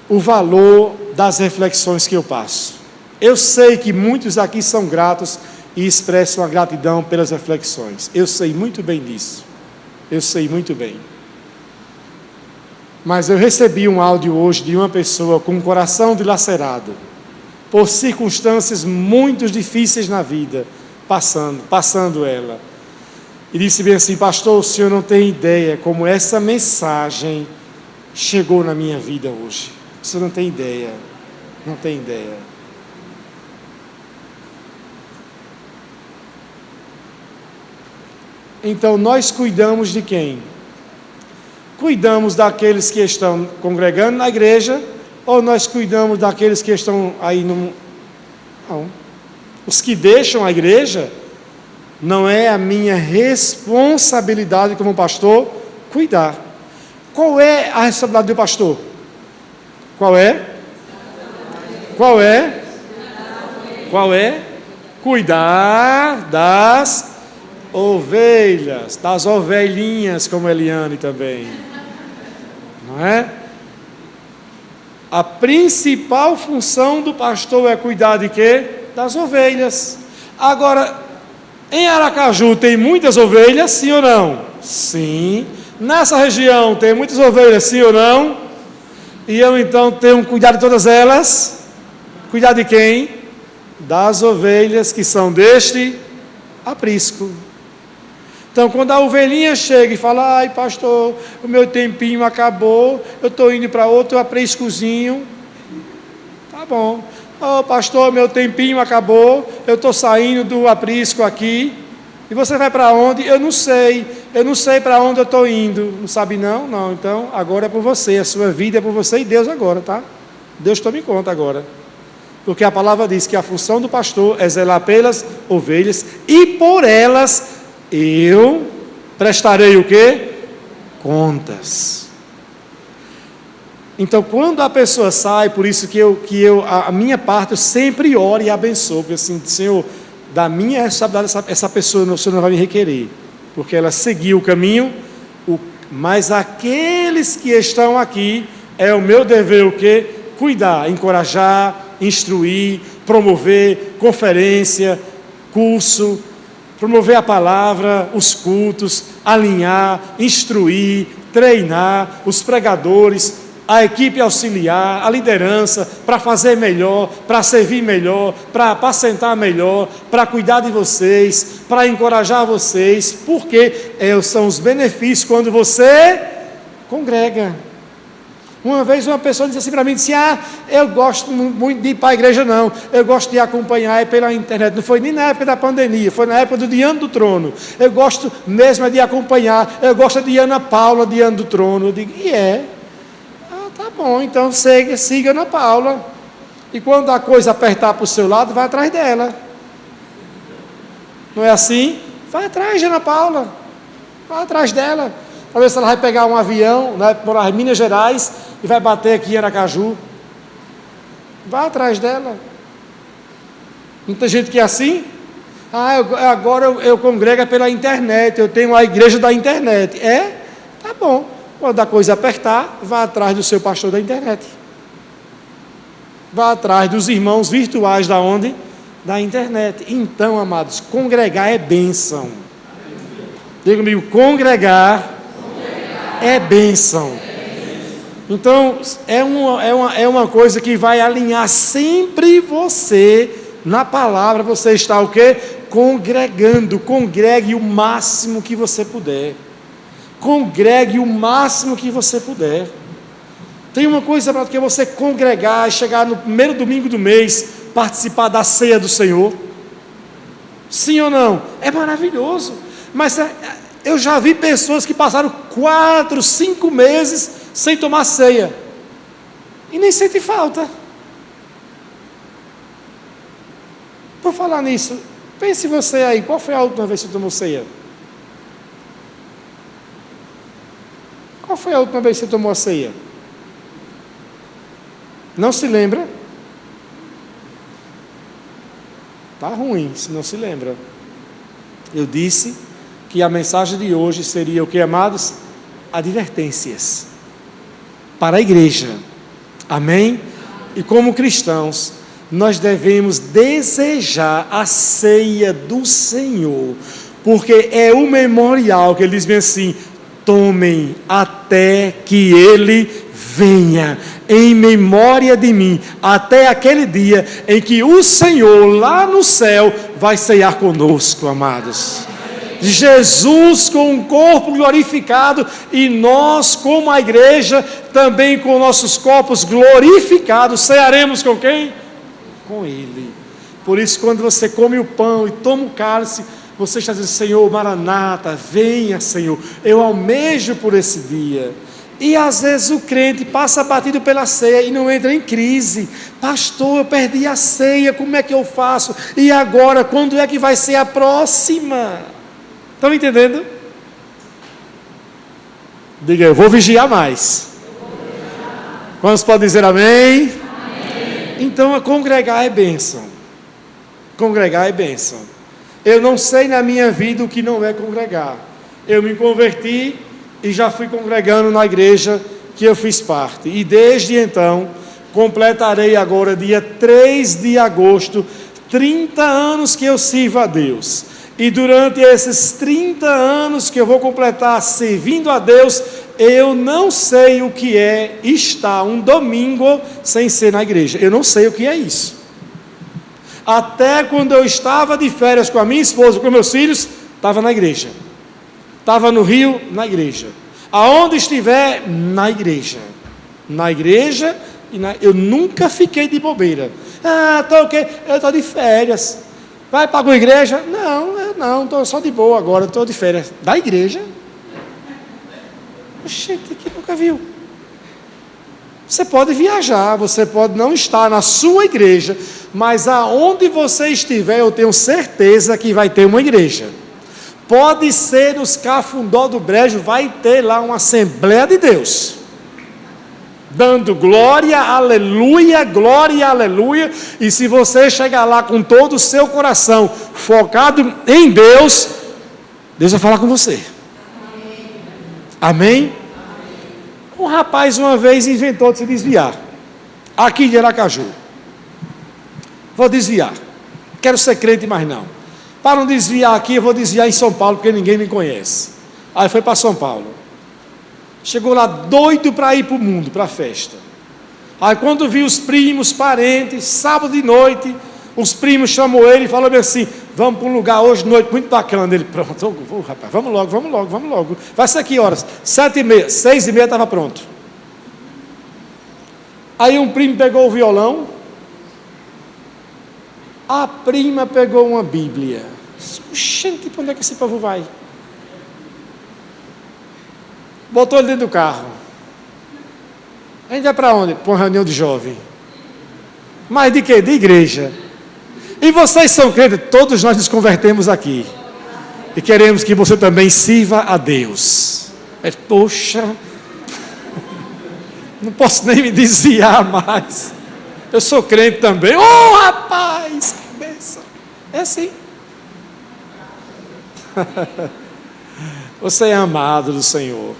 o valor das reflexões que eu passo. Eu sei que muitos aqui são gratos e expresso uma gratidão pelas reflexões. Eu sei muito bem disso. Eu sei muito bem. Mas eu recebi um áudio hoje de uma pessoa com o coração dilacerado, por circunstâncias muito difíceis na vida, passando ela. E disse bem assim: pastor, o senhor não tem ideia como essa mensagem chegou na minha vida hoje. O senhor não tem ideia. Não tem ideia. Então nós cuidamos de quem? Cuidamos daqueles que estão congregando na igreja, ou nós cuidamos daqueles que estão aí no... Não. Os que deixam a igreja, não é a minha responsabilidade como pastor cuidar. Qual é a responsabilidade do pastor? Qual é? Qual é? Qual é? Cuidar das ovelhas, das ovelhinhas, como Eliane também. Não é? A principal função do pastor é cuidar de quê? Das ovelhas. Agora, em Aracaju tem muitas ovelhas, sim ou não? Sim. Nessa região tem muitas ovelhas, sim ou não? E eu então tenho cuidado de todas elas. Cuidar de quem? Das ovelhas que são deste aprisco. Então, quando a ovelhinha chega e fala: ai pastor, o meu tempinho acabou, eu estou indo para outro apriscozinho. Tá bom. Oh pastor, meu tempinho acabou, eu estou saindo do aprisco aqui. E você vai para onde? Eu não sei para onde eu estou indo. Não sabe não? Não, então agora é por você, a sua vida é por você e Deus agora, tá? Deus tome conta agora. Porque a palavra diz que a função do pastor é zelar pelas ovelhas, e por elas eu prestarei o quê? Contas. Então, quando a pessoa sai, por isso que a minha parte, eu sempre oro e abençoo, porque assim, Senhor, da minha responsabilidade, essa pessoa, o Senhor não vai me requerer, porque ela seguiu o caminho, mas aqueles que estão aqui, é o meu dever o quê? Cuidar, encorajar, instruir, promover conferência, curso, promover a palavra, os cultos, alinhar, instruir, treinar os pregadores, a equipe auxiliar, a liderança, para fazer melhor, para servir melhor, para apacentar melhor, para cuidar de vocês, para encorajar vocês, porque são os benefícios quando você congrega. Uma vez uma pessoa disse assim para mim, disse: eu gosto muito de ir para a igreja não, eu gosto de acompanhar pela internet. Não foi nem na época da pandemia, foi na época do Diante do Trono. Eu gosto mesmo de acompanhar, eu gosto de Ana Paula Diante do Trono. Eu digo: tá bom, então siga Ana Paula. E quando a coisa apertar para o seu lado, vai atrás dela. Não é assim? Vai atrás de Ana Paula, vai atrás dela. Para ver se ela vai pegar um avião, né, para Minas Gerais, e vai bater aqui em Aracaju. Vai atrás dela. Não tem gente que é assim? Agora eu congrego pela internet, eu tenho a igreja da internet. Tá bom. Quando a coisa apertar, vá atrás do seu pastor da internet. Vá atrás dos irmãos virtuais da onde? Da internet. Então, amados, congregar é bênção. Diga comigo, congregar é bênção. Então, é uma coisa que vai alinhar sempre você na palavra. Você está o quê? Congregando. Congregue o máximo que você puder. Congregue o máximo que você puder. Tem uma coisa para que você congregar e chegar no primeiro domingo do mês, participar da ceia do Senhor. Sim ou não? É maravilhoso. Mas eu já vi pessoas que passaram 4, 5 meses sem tomar ceia e nem sentem falta. Por falar nisso, pense você aí, qual foi a última vez que você tomou ceia? Qual foi a última vez que você tomou a ceia? Não se lembra? Está ruim se não se lembra. Eu disse que a mensagem de hoje seria o que, amados? Advertências para a igreja. Amém? E como cristãos, nós devemos desejar a ceia do Senhor, porque é o memorial que ele diz bem assim: tomem até que ele venha, em memória de mim, até aquele dia em que o Senhor lá no céu vai ceiar conosco, amados. Jesus com um corpo glorificado e nós como a igreja também com nossos corpos glorificados, cearemos com quem? Com Ele. Por isso, quando você come o pão e toma o cálice, você está dizendo: Senhor, Maranata, venha, Senhor, eu almejo por esse dia. E às vezes o crente passa batido pela ceia e não entra em crise: pastor, eu perdi a ceia, como é que eu faço? E agora, quando é que vai ser a próxima? Estão entendendo? Diga: eu vou vigiar mais. Quantos podem dizer amém? Amém. Então, congregar é bênção. Congregar é bênção. Eu não sei na minha vida o que não é congregar. Eu me converti e já fui congregando na igreja que eu fiz parte. E desde então, completarei agora, dia 3 de agosto, 30 anos que eu sirvo a Deus. E durante esses 30 anos que eu vou completar servindo a Deus, eu não sei o que é estar um domingo sem ser na igreja. Eu não sei o que é isso. Até quando eu estava de férias com a minha esposa, com meus filhos, estava na igreja. Estava no Rio, na igreja. Aonde estiver, na igreja. Na igreja, eu nunca fiquei de bobeira. Estou o quê? Eu estou de férias. Vai para alguma igreja? Não, estou só de boa agora, estou de férias. Da igreja? Gente, que nunca viu. Você pode viajar, você pode não estar na sua igreja, mas aonde você estiver, eu tenho certeza que vai ter uma igreja. Pode ser nos Cafundó do Brejo, vai ter lá uma Assembleia de Deus, dando glória, aleluia, e se você chegar lá com todo o seu coração focado em Deus, Deus vai falar com você. Amém? Um rapaz uma vez inventou de se desviar, aqui de Aracaju. Vou desviar, quero ser crente, mas não. Para não desviar aqui, eu vou desviar em São Paulo, porque ninguém me conhece. Aí foi para São Paulo. Chegou lá doido para ir para o mundo, para a festa. Aí quando viu os primos, parentes, sábado de noite, os primos chamou ele e falou assim: vamos para um lugar hoje de noite muito bacana. Ele: pronto, rapaz, vamos logo. Vai ser que horas? 7h30, 6h30 estava pronto. Aí um primo pegou o violão, a prima pegou uma Bíblia. Gente, para onde é que esse povo vai? Botou ele dentro do carro. A gente vai para onde? Para uma reunião de jovem. Mas de quê? De igreja. E vocês são crentes? Todos nós nos convertemos aqui. E queremos que você também sirva a Deus. Poxa, não posso nem me desviar mais. Eu sou crente também. Oh, rapaz, que bênção. É assim. Você é amado do Senhor.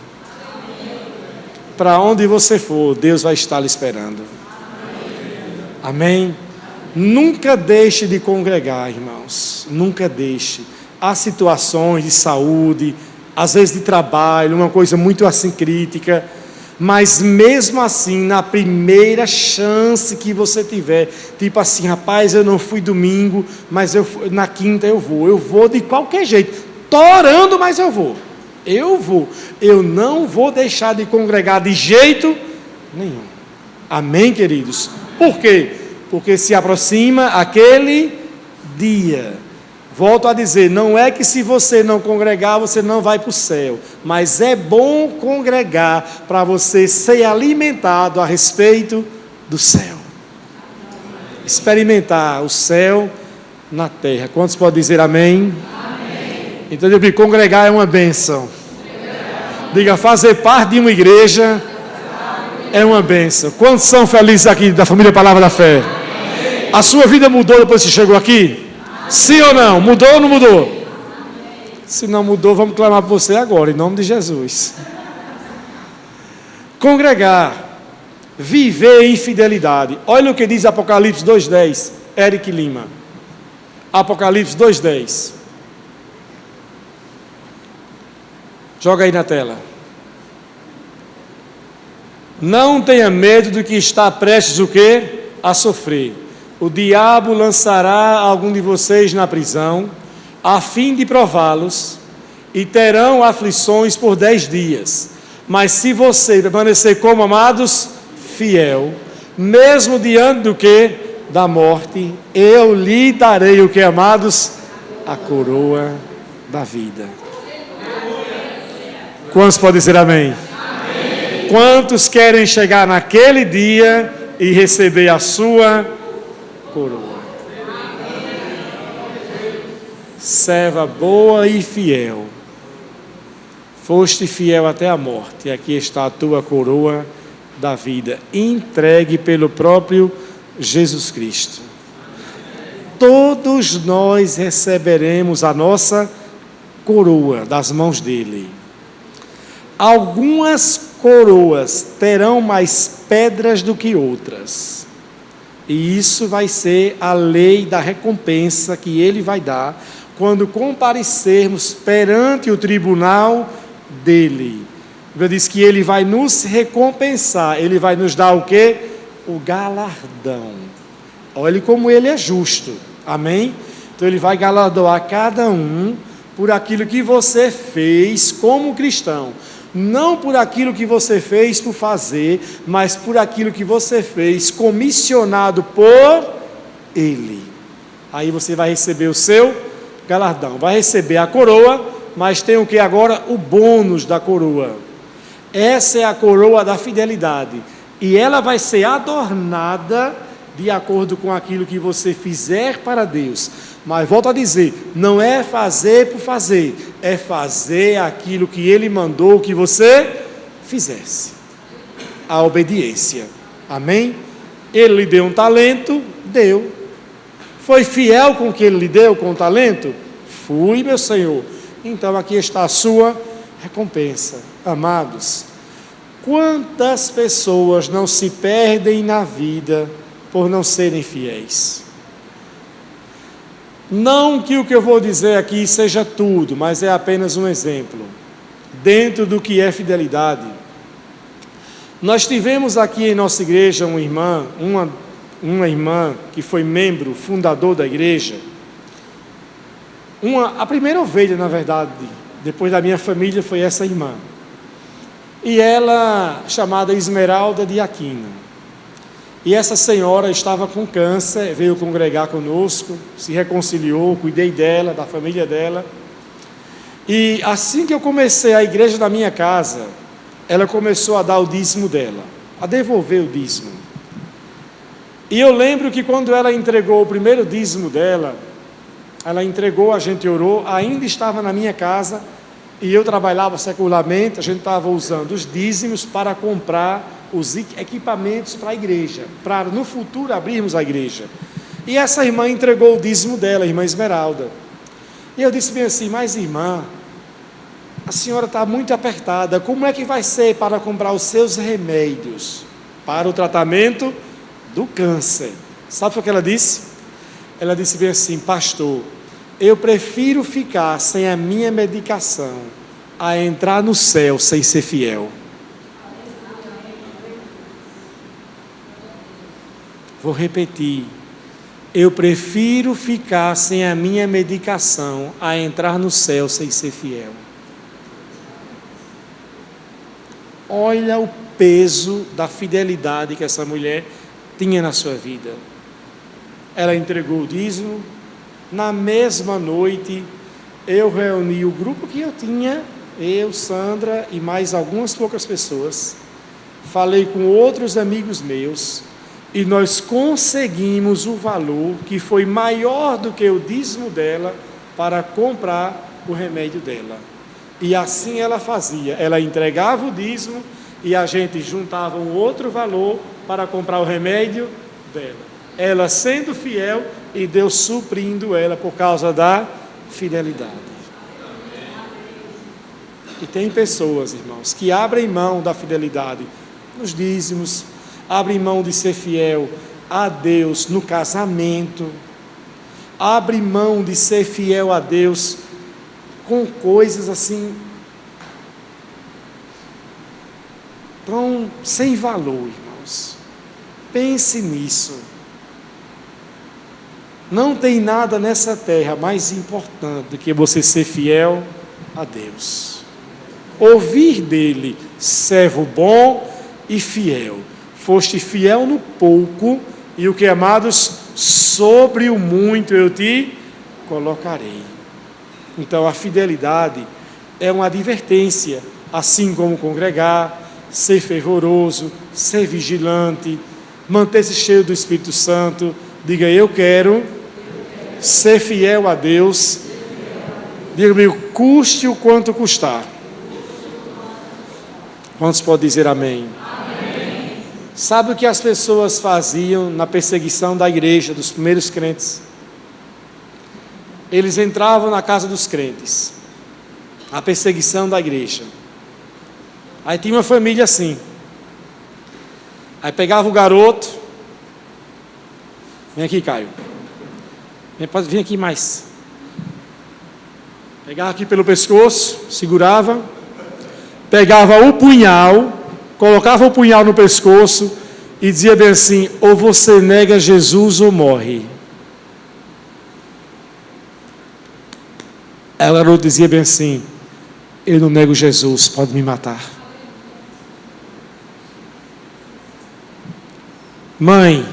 Para onde você for, Deus vai estar lhe esperando. Amém? Nunca deixe de congregar, irmãos. Nunca deixe. Há situações de saúde, às vezes de trabalho, uma coisa muito assim crítica. Mas mesmo assim, na primeira chance que você tiver, tipo assim: rapaz, eu não fui domingo, mas na quinta eu vou de qualquer jeito. Estou orando, mas eu vou. Eu não vou deixar de congregar de jeito nenhum. Amém, queridos? Por quê? Porque se aproxima aquele dia. Volto a dizer, não é que se você não congregar, você não vai para o céu, mas é bom congregar para você ser alimentado a respeito do céu. Experimentar o céu na terra. Quantos podem dizer amém? Amém. Então eu digo, congregar é uma bênção. Diga, fazer parte de uma igreja é uma bênção. Quantos são felizes aqui da família Palavra da Fé? Amém. A sua vida mudou depois que chegou aqui? Sim ou não? Mudou ou não mudou? Se não mudou, vamos clamar por você agora, em nome de Jesus. Congregar viver em fidelidade. Olha o que diz Apocalipse 2:10, Eric Lima. Apocalipse 2:10. Joga aí na tela. Não tenha medo do que está prestes o quê? A sofrer. O diabo lançará algum de vocês na prisão, a fim de prová-los, e terão aflições por 10 dias. Mas se você permanecer como amados, fiel, mesmo diante do que? Da morte, eu lhe darei o que, amados? A coroa da vida. Quantos podem dizer amém? Amém? Quantos querem chegar naquele dia e receber a sua coroa? Serva boa e fiel, foste fiel até a morte, e aqui está a tua coroa da vida, entregue pelo próprio Jesus Cristo. Todos nós receberemos a nossa coroa das mãos dele. Algumas coroas terão mais pedras do que outras, e isso vai ser a lei da recompensa que ele vai dar quando comparecermos perante o tribunal dele. Ele diz que ele vai nos recompensar, ele vai nos dar o quê? O galardão. Olhe como ele é justo, amém? Então ele vai galardoar cada um por aquilo que você fez como cristão, não por aquilo que você fez por fazer, mas por aquilo que você fez comissionado por ele. Aí você vai receber o seu galardão, vai receber a coroa, mas tem o que agora? O bônus da coroa. Essa é a coroa da fidelidade, e ela vai ser adornada de acordo com aquilo que você fizer para Deus. Mas volto a dizer, não é fazer por fazer, é fazer aquilo que ele mandou que você fizesse. A obediência, amém? Ele lhe deu um talento, deu. Foi fiel com o que ele lhe deu com o talento? Fui, meu Senhor. Então aqui está a sua recompensa. Amados, quantas pessoas não se perdem na vida por não serem fiéis? Não que o que eu vou dizer aqui seja tudo, mas é apenas um exemplo. Dentro do que é fidelidade, nós tivemos aqui em nossa igreja uma irmã que foi membro, fundador da igreja, a primeira ovelha, na verdade, depois da minha família, foi essa irmã. E ela, chamada Esmeralda de Aquino. E essa senhora estava com câncer, veio congregar conosco, se reconciliou, cuidei dela, da família dela. E assim que eu comecei a igreja da minha casa, ela começou a dar o dízimo dela, a devolver o dízimo. E eu lembro que quando ela entregou o primeiro dízimo dela, ela entregou, a gente orou, ainda estava na minha casa, e eu trabalhava secularmente, a gente estava usando os dízimos para comprar os equipamentos para a igreja, para no futuro abrirmos a igreja. E essa irmã entregou o dízimo dela, a irmã Esmeralda. E eu disse bem assim, mas irmã, a senhora está muito apertada, como é que vai ser para comprar os seus remédios para o tratamento do câncer? Sabe o que ela disse? Ela disse bem assim, pastor, eu prefiro ficar sem a minha medicação a entrar no céu sem ser fiel. Vou repetir, eu prefiro ficar sem a minha medicação a entrar no céu sem ser fiel. Olha o peso da fidelidade que essa mulher tinha na sua vida. Ela entregou o dízimo. Na mesma noite, eu reuni o grupo que eu tinha, eu, Sandra e mais algumas poucas pessoas. Falei com outros amigos meus e nós conseguimos o valor que foi maior do que o dízimo dela para comprar o remédio dela. E assim ela fazia, ela entregava o dízimo e a gente juntava um outro valor para comprar o remédio dela. Ela sendo fiel e Deus suprindo ela por causa da fidelidade. E tem pessoas, irmãos, que abrem mão da fidelidade nos dízimos, abre mão de ser fiel a Deus no casamento, abre mão de ser fiel a Deus com coisas assim, tão sem valor, irmãos. Pense nisso. Não tem nada nessa terra mais importante do que você ser fiel a Deus. Ouvir dele, servo bom e fiel. Foste fiel no pouco, e o que, amados, sobre o muito eu te colocarei. Então a fidelidade é uma advertência, assim como congregar, ser fervoroso, ser vigilante, manter-se cheio do Espírito Santo. Diga, eu quero ser fiel a Deus. Diga-me, custe o quanto custar. Quantos podem dizer amém? Amém? Sabe o que as pessoas faziam na perseguição da igreja, dos primeiros crentes? Eles entravam na casa dos crentes, a perseguição da igreja. Aí tinha uma família assim. Aí pegava o garoto. Vem aqui, Caio. Pode vir aqui mais. Pegava aqui pelo pescoço, segurava. Pegava o punhal, colocava o punhal no pescoço e dizia bem assim: ou você nega Jesus ou morre. Aí o garoto dizia bem assim: eu não nego Jesus, pode me matar. Mãe,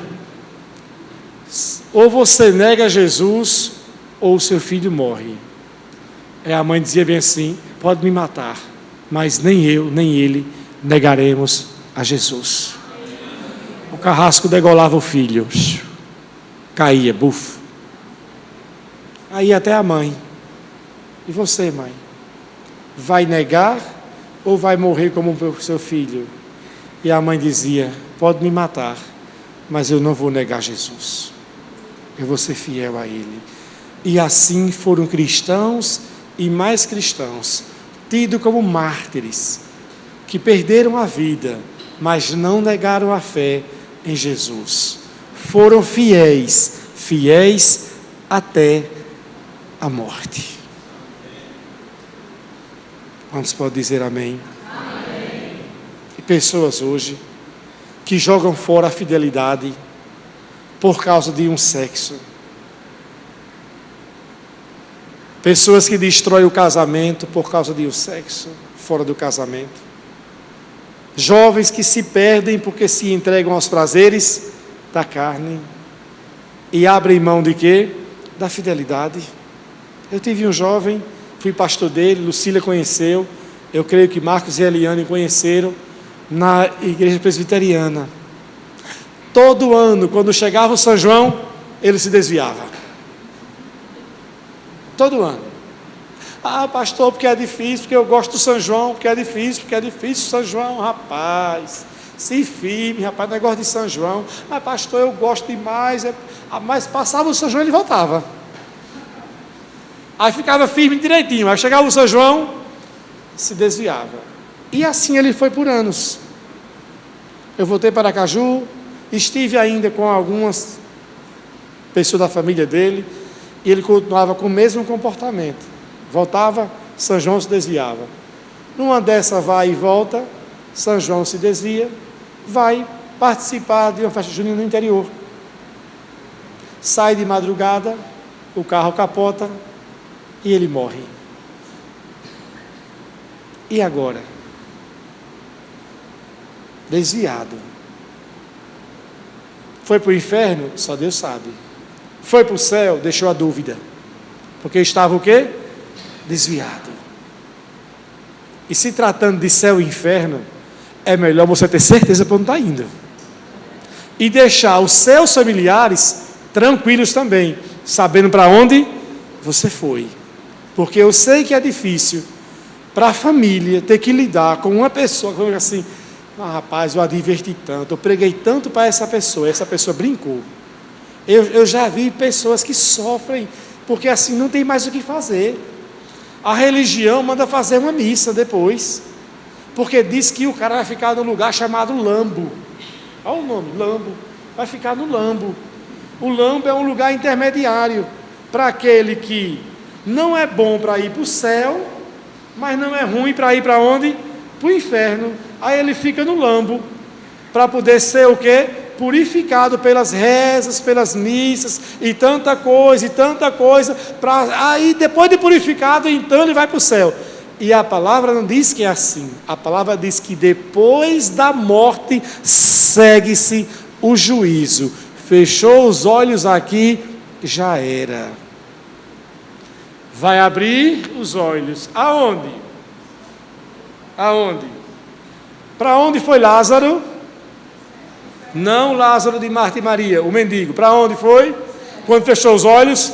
ou você nega Jesus ou o seu filho morre. Aí a mãe dizia bem assim: pode me matar, mas nem eu, nem ele negaremos a Jesus. O carrasco degolava o filho, caía, bufo. Aí até a mãe: e você, mãe? Vai negar ou vai morrer como o seu filho? E a mãe dizia: pode me matar, mas eu não vou negar Jesus. Eu vou ser fiel a Ele. E assim foram cristãos e mais cristãos, tidos como mártires, que perderam a vida, mas não negaram a fé em Jesus. Foram fiéis, fiéis até a morte. Quantos podem dizer amém? Amém. E pessoas hoje que jogam fora a fidelidade por causa de um sexo. Pessoas que destroem o casamento por causa de um sexo fora do casamento. Jovens que se perdem porque se entregam aos prazeres da carne e abrem mão de quê? Da fidelidade. Eu tive um jovem, fui pastor dele, Lucília conheceu, eu creio que Marcos e Eliane conheceram, na igreja presbiteriana. Todo ano, quando chegava o São João, ele se desviava. Todo ano. Ah, pastor, porque é difícil, porque eu gosto do São João, porque é difícil São João, rapaz. Se firme, rapaz, negócio de São João. Mas pastor, eu gosto demais. Mas passava o São João e ele voltava. Aí ficava firme direitinho. Aí chegava o São João, se desviava. E assim ele foi por anos. Eu voltei para Aracaju, estive ainda com algumas pessoas da família dele, e ele continuava com o mesmo comportamento. Voltava, São João se desviava. Numa dessa vai e volta, São João se desvia, vai participar de uma festa junina no interior. Sai de madrugada, o carro capota e ele morre. E agora? Desviado. Foi para o inferno? Só Deus sabe. Foi para o céu? Deixou a dúvida. Porque estava o quê? Desviado. E se tratando de céu e inferno, é melhor você ter certeza para onde está indo. E deixar os seus familiares tranquilos também, sabendo para onde você foi. Porque eu sei que é difícil para a família ter que lidar com uma pessoa que fala assim: ah, rapaz, eu adverti tanto, eu preguei tanto para essa pessoa brincou. Eu já vi pessoas que sofrem, porque assim não tem mais o que fazer. A religião manda fazer uma missa depois, porque diz que o cara vai ficar num lugar chamado lambo. Olha o nome, lambo. Vai ficar no lambo. O lambo é um lugar intermediário para aquele que não é bom para ir para o céu, mas não é ruim para ir para onde? Para o inferno. Aí ele fica no lambo, para poder ser o quê? Purificado pelas rezas, pelas missas, e tanta coisa, aí depois de purificado, então ele vai para o céu. E a palavra não diz que é assim, a palavra diz que depois da morte, segue-se o juízo. Fechou os olhos aqui, já era. Vai abrir os olhos, aonde? Aonde? Para onde foi Lázaro? Não Lázaro de Marta e Maria, o mendigo. Para onde foi? Quando fechou os olhos?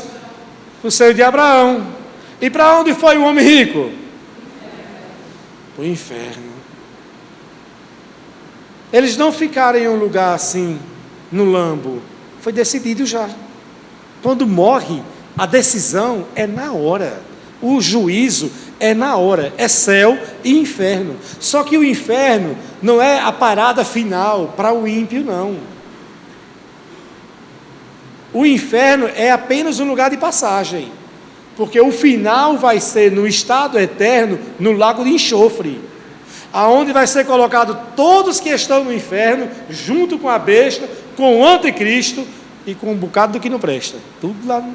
No seio de Abraão. E para onde foi o homem rico? Para o inferno. Eles não ficaram em um lugar assim, no lambo. Foi decidido já. Quando morre, a decisão é na hora. O juízo é na hora, é céu e inferno. Só que o inferno não é a parada final para o ímpio, não. O inferno é apenas um lugar de passagem, porque o final vai ser no estado eterno, no lago de enxofre, aonde vai ser colocado todos que estão no inferno, junto com a besta, com o anticristo e com um bocado do que não presta, tudo lá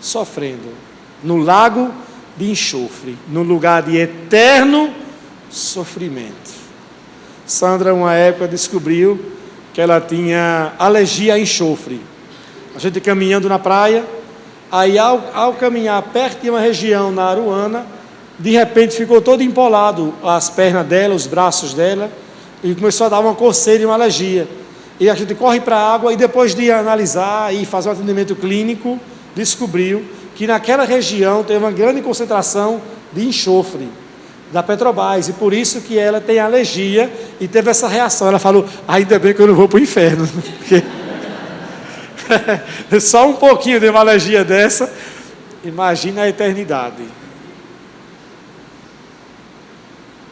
sofrendo, no lago de enxofre, no lugar de eterno sofrimento. Sandra, uma época, descobriu que ela tinha alergia a enxofre. A gente caminhando na praia, aí ao caminhar perto de uma região na Aruana, de repente ficou todo empolado, as pernas dela, os braços dela, e começou a dar uma coceira e uma alergia. E a gente corre para a água, e depois de analisar e fazer um atendimento clínico, descobriu que naquela região tem uma grande concentração de enxofre da Petrobras, e por isso que ela tem alergia e teve essa reação. Ela falou, ainda bem que eu não vou para o inferno, porque só um pouquinho de uma alergia dessa, imagina a eternidade.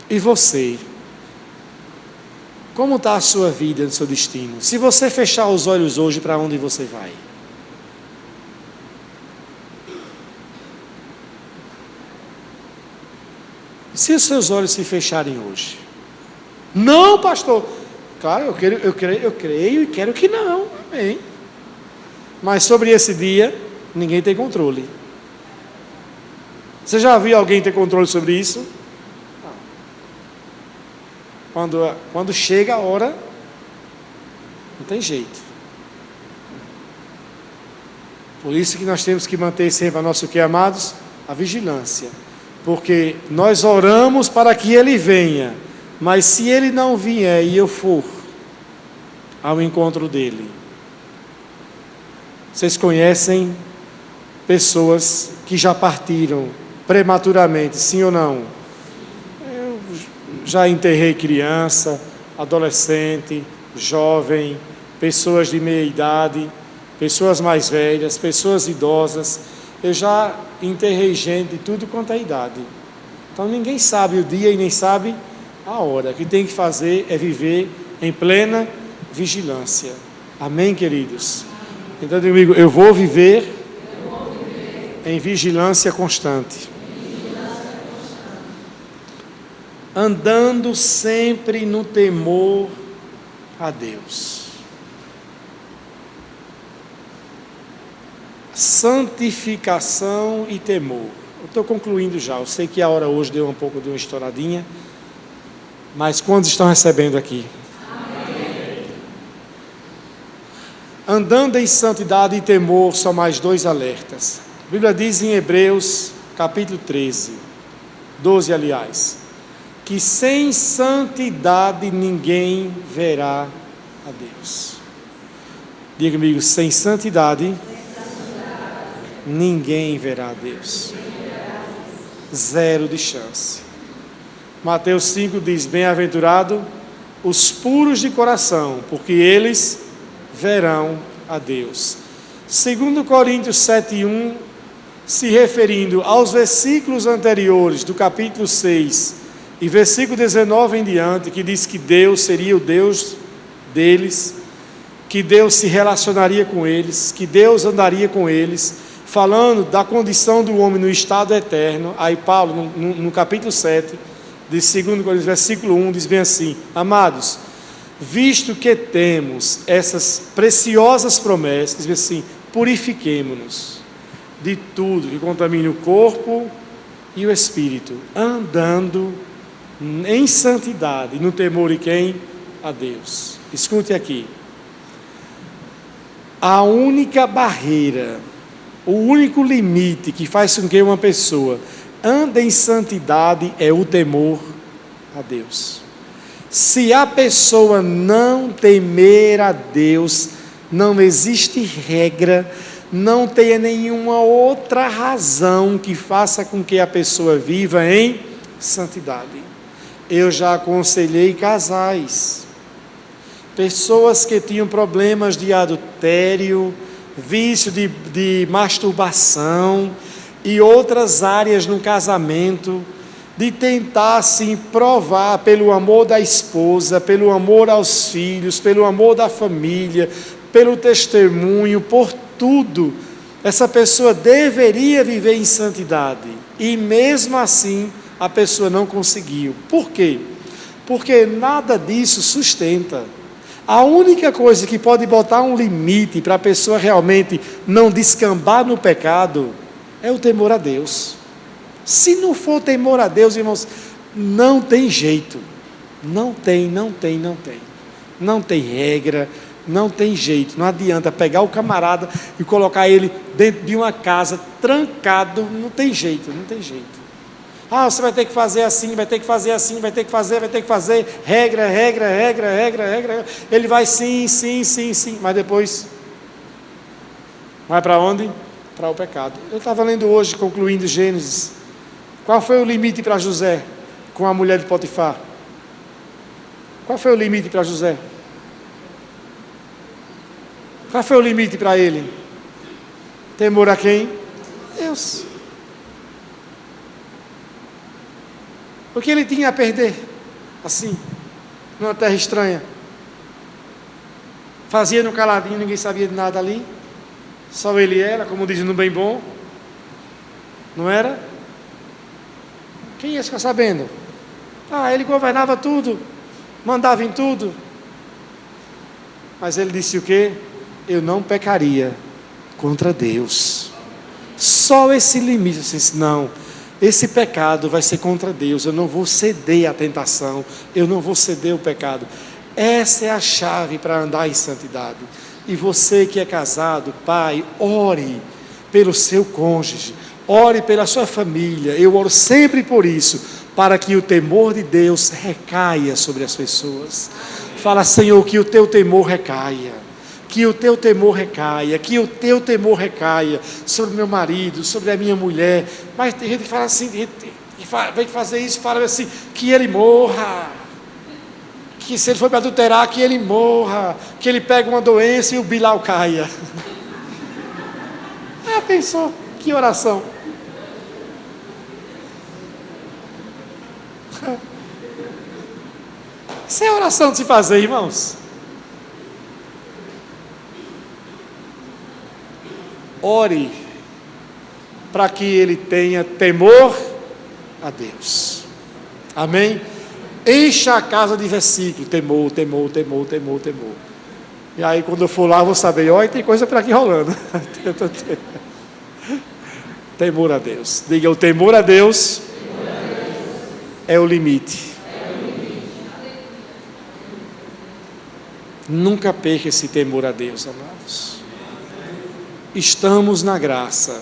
E você? Como está a sua vida, o seu destino? Se você fechar os olhos hoje, para onde você vai? Se os seus olhos se fecharem hoje? Não, pastor. Claro, eu creio e quero que não. Amém. Mas sobre esse dia, ninguém tem controle. Você já viu alguém ter controle sobre isso? Não. Quando chega a hora, não tem jeito. Por isso que nós temos que manter sempre a nossa, o que, amados? A vigilância. Porque nós oramos para que Ele venha, mas se Ele não vier e eu for ao encontro dEle, vocês conhecem pessoas que já partiram prematuramente, sim ou não? Eu já enterrei criança, adolescente, jovem, pessoas de meia idade, pessoas mais velhas, pessoas idosas. Eu já enterrei gente de tudo quanto é idade. Então ninguém sabe o dia e nem sabe a hora. O que tem que fazer é viver em plena vigilância. Amém, queridos? Então, amigo, eu vou viver em vigilância constante. Andando sempre no temor a Deus. Santificação e temor. Eu estou concluindo já. Eu sei que a hora hoje deu um pouco de uma estouradinha. Mas quantos estão recebendo aqui? Amém. Andando em santidade e temor, são mais dois alertas. A Bíblia diz em Hebreus, capítulo 13, 12, aliás, que sem santidade ninguém verá a Deus. Diga comigo, sem santidade ninguém verá a Deus. Zero de chance. Mateus 5 diz, bem-aventurado os puros de coração, porque eles verão a Deus. 2 Coríntios 7:1, se referindo aos versículos anteriores do capítulo 6 e versículo 19 em diante, que diz que Deus seria o Deus deles, que Deus se relacionaria com eles, que Deus andaria com eles, falando da condição do homem no estado eterno. Aí Paulo, no capítulo 7, de 2 Coríntios, versículo 1, diz bem assim: amados, visto que temos essas preciosas promessas, diz bem assim, purifiquemo-nos de tudo que contamine o corpo e o espírito, andando em santidade, no temor de quem? A Deus. Escute aqui. A única barreira, o único limite que faz com que uma pessoa ande em santidade é o temor a Deus. Se a pessoa não temer a Deus, não existe regra, não tem nenhuma outra razão que faça com que a pessoa viva em santidade. Eu já aconselhei casais, pessoas que tinham problemas de adultério, vício de masturbação e outras áreas no casamento, de tentar assim provar pelo amor da esposa, pelo amor aos filhos, pelo amor da família, pelo testemunho, por tudo, essa pessoa deveria viver em santidade, e mesmo assim a pessoa não conseguiu. Por quê? Porque nada disso sustenta. A única coisa que pode botar um limite para a pessoa realmente não descambar no pecado é o temor a Deus. Se não for temor a Deus, irmãos, não tem jeito. Não tem regra, não tem jeito. Não adianta pegar o camarada e colocar ele dentro de uma casa, trancado, não tem jeito. Ah, você vai ter que fazer assim, vai ter que fazer, regra. Ele vai sim, mas depois vai para onde? Para o pecado. Eu estava lendo hoje, concluindo Gênesis. Qual foi o limite para José com a mulher de Potifar? Qual foi o limite para José? Qual foi o limite para ele? Temor a quem? Deus. O que ele tinha a perder? Assim, numa terra estranha. Fazia no caladinho, ninguém sabia de nada ali. Só ele era, como diz no bem bom. Não era? Quem ia ficar sabendo? Ah, ele governava tudo, mandava em tudo. Mas ele disse o quê? Eu não pecaria contra Deus. Só esse limite. Eu disse, não, esse pecado vai ser contra Deus. Eu não vou ceder à tentação. Eu não vou ceder ao pecado. Essa é a chave para andar em santidade. E você que é casado, pai, ore pelo seu cônjuge. Ore pela sua família. Eu oro sempre por isso, para que o temor de Deus recaia sobre as pessoas. Fala, Senhor, que o teu temor recaia. Que o teu temor recaia. Que o teu temor recaia sobre meu marido, sobre a minha mulher. Mas tem gente que fala assim, vem fazer isso, fala assim, que ele morra. Que se ele for para adulterar, que ele morra. Que ele pegue uma doença e o bilau caia. Ah, pensou? Que oração. Isso é oração de se fazer, irmãos. Ore para que ele tenha temor a Deus. Amém? Encha a casa de versículos. Temor. E aí quando eu for lá, eu vou saber, olha, tem coisa para aqui rolando. Temor a Deus. Diga, o temor a Deus é o limite. Nunca perca esse temor a Deus, amados. Estamos na graça,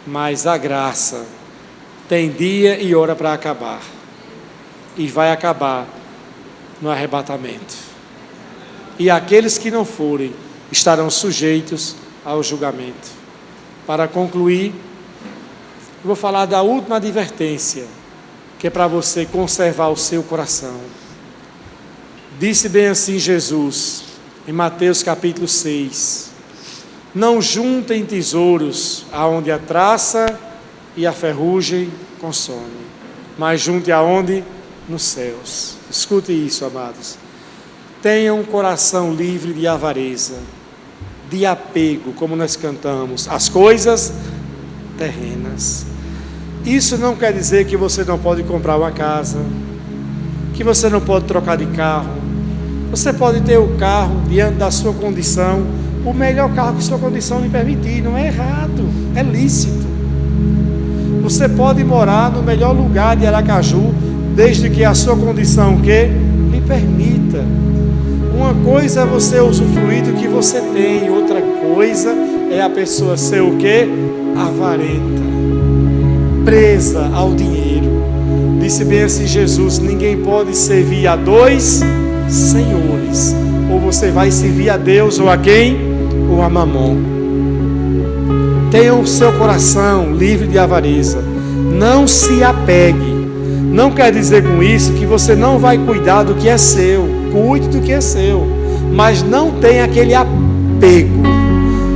mas a graça tem dia e hora para acabar, e vai acabar no arrebatamento. E aqueles que não forem estarão sujeitos ao julgamento. Para concluir, eu vou falar da última advertência, que é para você conservar o seu coração. Disse bem assim Jesus, em Mateus capítulo 6, não juntem tesouros aonde a traça e a ferrugem consomem, mas junte aonde? Nos céus. Escute isso, amados. Tenha um coração livre de avareza, de apego, como nós cantamos, às coisas terrenas. Isso não quer dizer que você não pode comprar uma casa, que você não pode trocar de carro. Você pode ter o carro diante da sua condição, o melhor carro que sua condição lhe permitir, não é errado, é lícito. Você pode morar no melhor lugar de Aracaju, desde que a sua condição lhe permita. Uma coisa é você usufruir do que você tem, outra coisa é a pessoa ser avarenta, presa ao dinheiro. Disse bem assim Jesus: ninguém pode servir a dois senhores, ou você vai servir a Deus ou a quem? Ou a Mamon. Tenha o seu coração livre de avareza, não se apegue. Não quer dizer com isso que você não vai cuidar do que é seu, cuide do que é seu, mas não tenha aquele apego.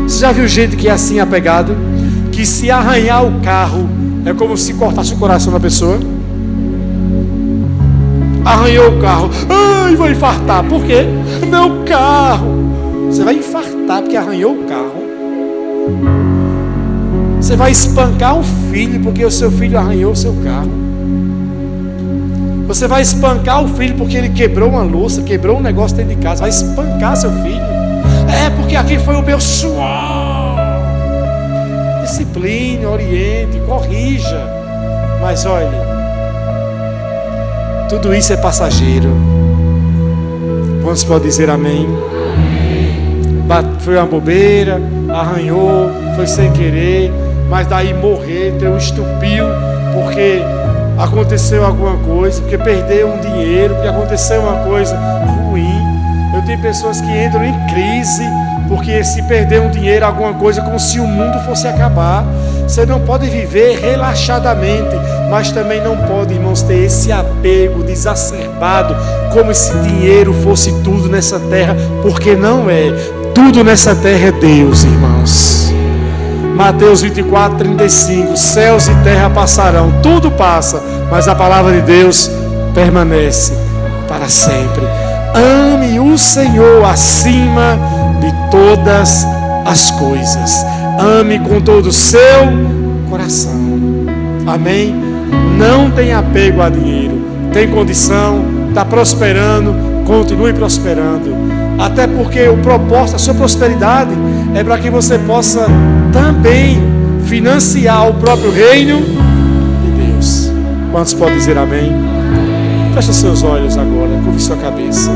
Você já viu gente que é assim apegado, que se arranhar o carro é como se cortasse o coração da pessoa? Arranhou o carro, ai, vou infartar. Por quê? Meu carro. Você vai infartar porque arranhou o carro. Você vai espancar um filho porque o seu filho arranhou o seu carro. Você vai espancar o filho porque ele quebrou uma louça, quebrou um negócio dentro de casa. Vai espancar seu filho. É porque aqui foi o meu suor. Discipline, oriente, corrija. Mas olhe, tudo isso é passageiro. Quantos podem dizer amém? Foi uma bobeira, arranhou, foi sem querer, mas daí morreu, estupiu, porque aconteceu alguma coisa, porque perdeu um dinheiro, porque aconteceu uma coisa ruim. Eu tenho pessoas que entram em crise porque se perder um dinheiro, alguma coisa, como se o mundo fosse acabar. Você não pode viver relaxadamente, mas também não pode, irmãos, ter esse apego desacerbado, como se dinheiro fosse tudo nessa terra, porque não é. Tudo nessa terra é Deus, irmãos. Mateus 24:35, céus e terra passarão, tudo passa, mas a palavra de Deus permanece para sempre. Ame o Senhor acima de todas as coisas. Ame com todo o seu coração. Amém? Não tenha apego a dinheiro. Tem condição, está prosperando, continue prosperando. Até porque o propósito, a sua prosperidade é para que você possa também financiar o próprio reino de Deus. Quantos podem dizer amém? Feche seus olhos agora, curve sua cabeça.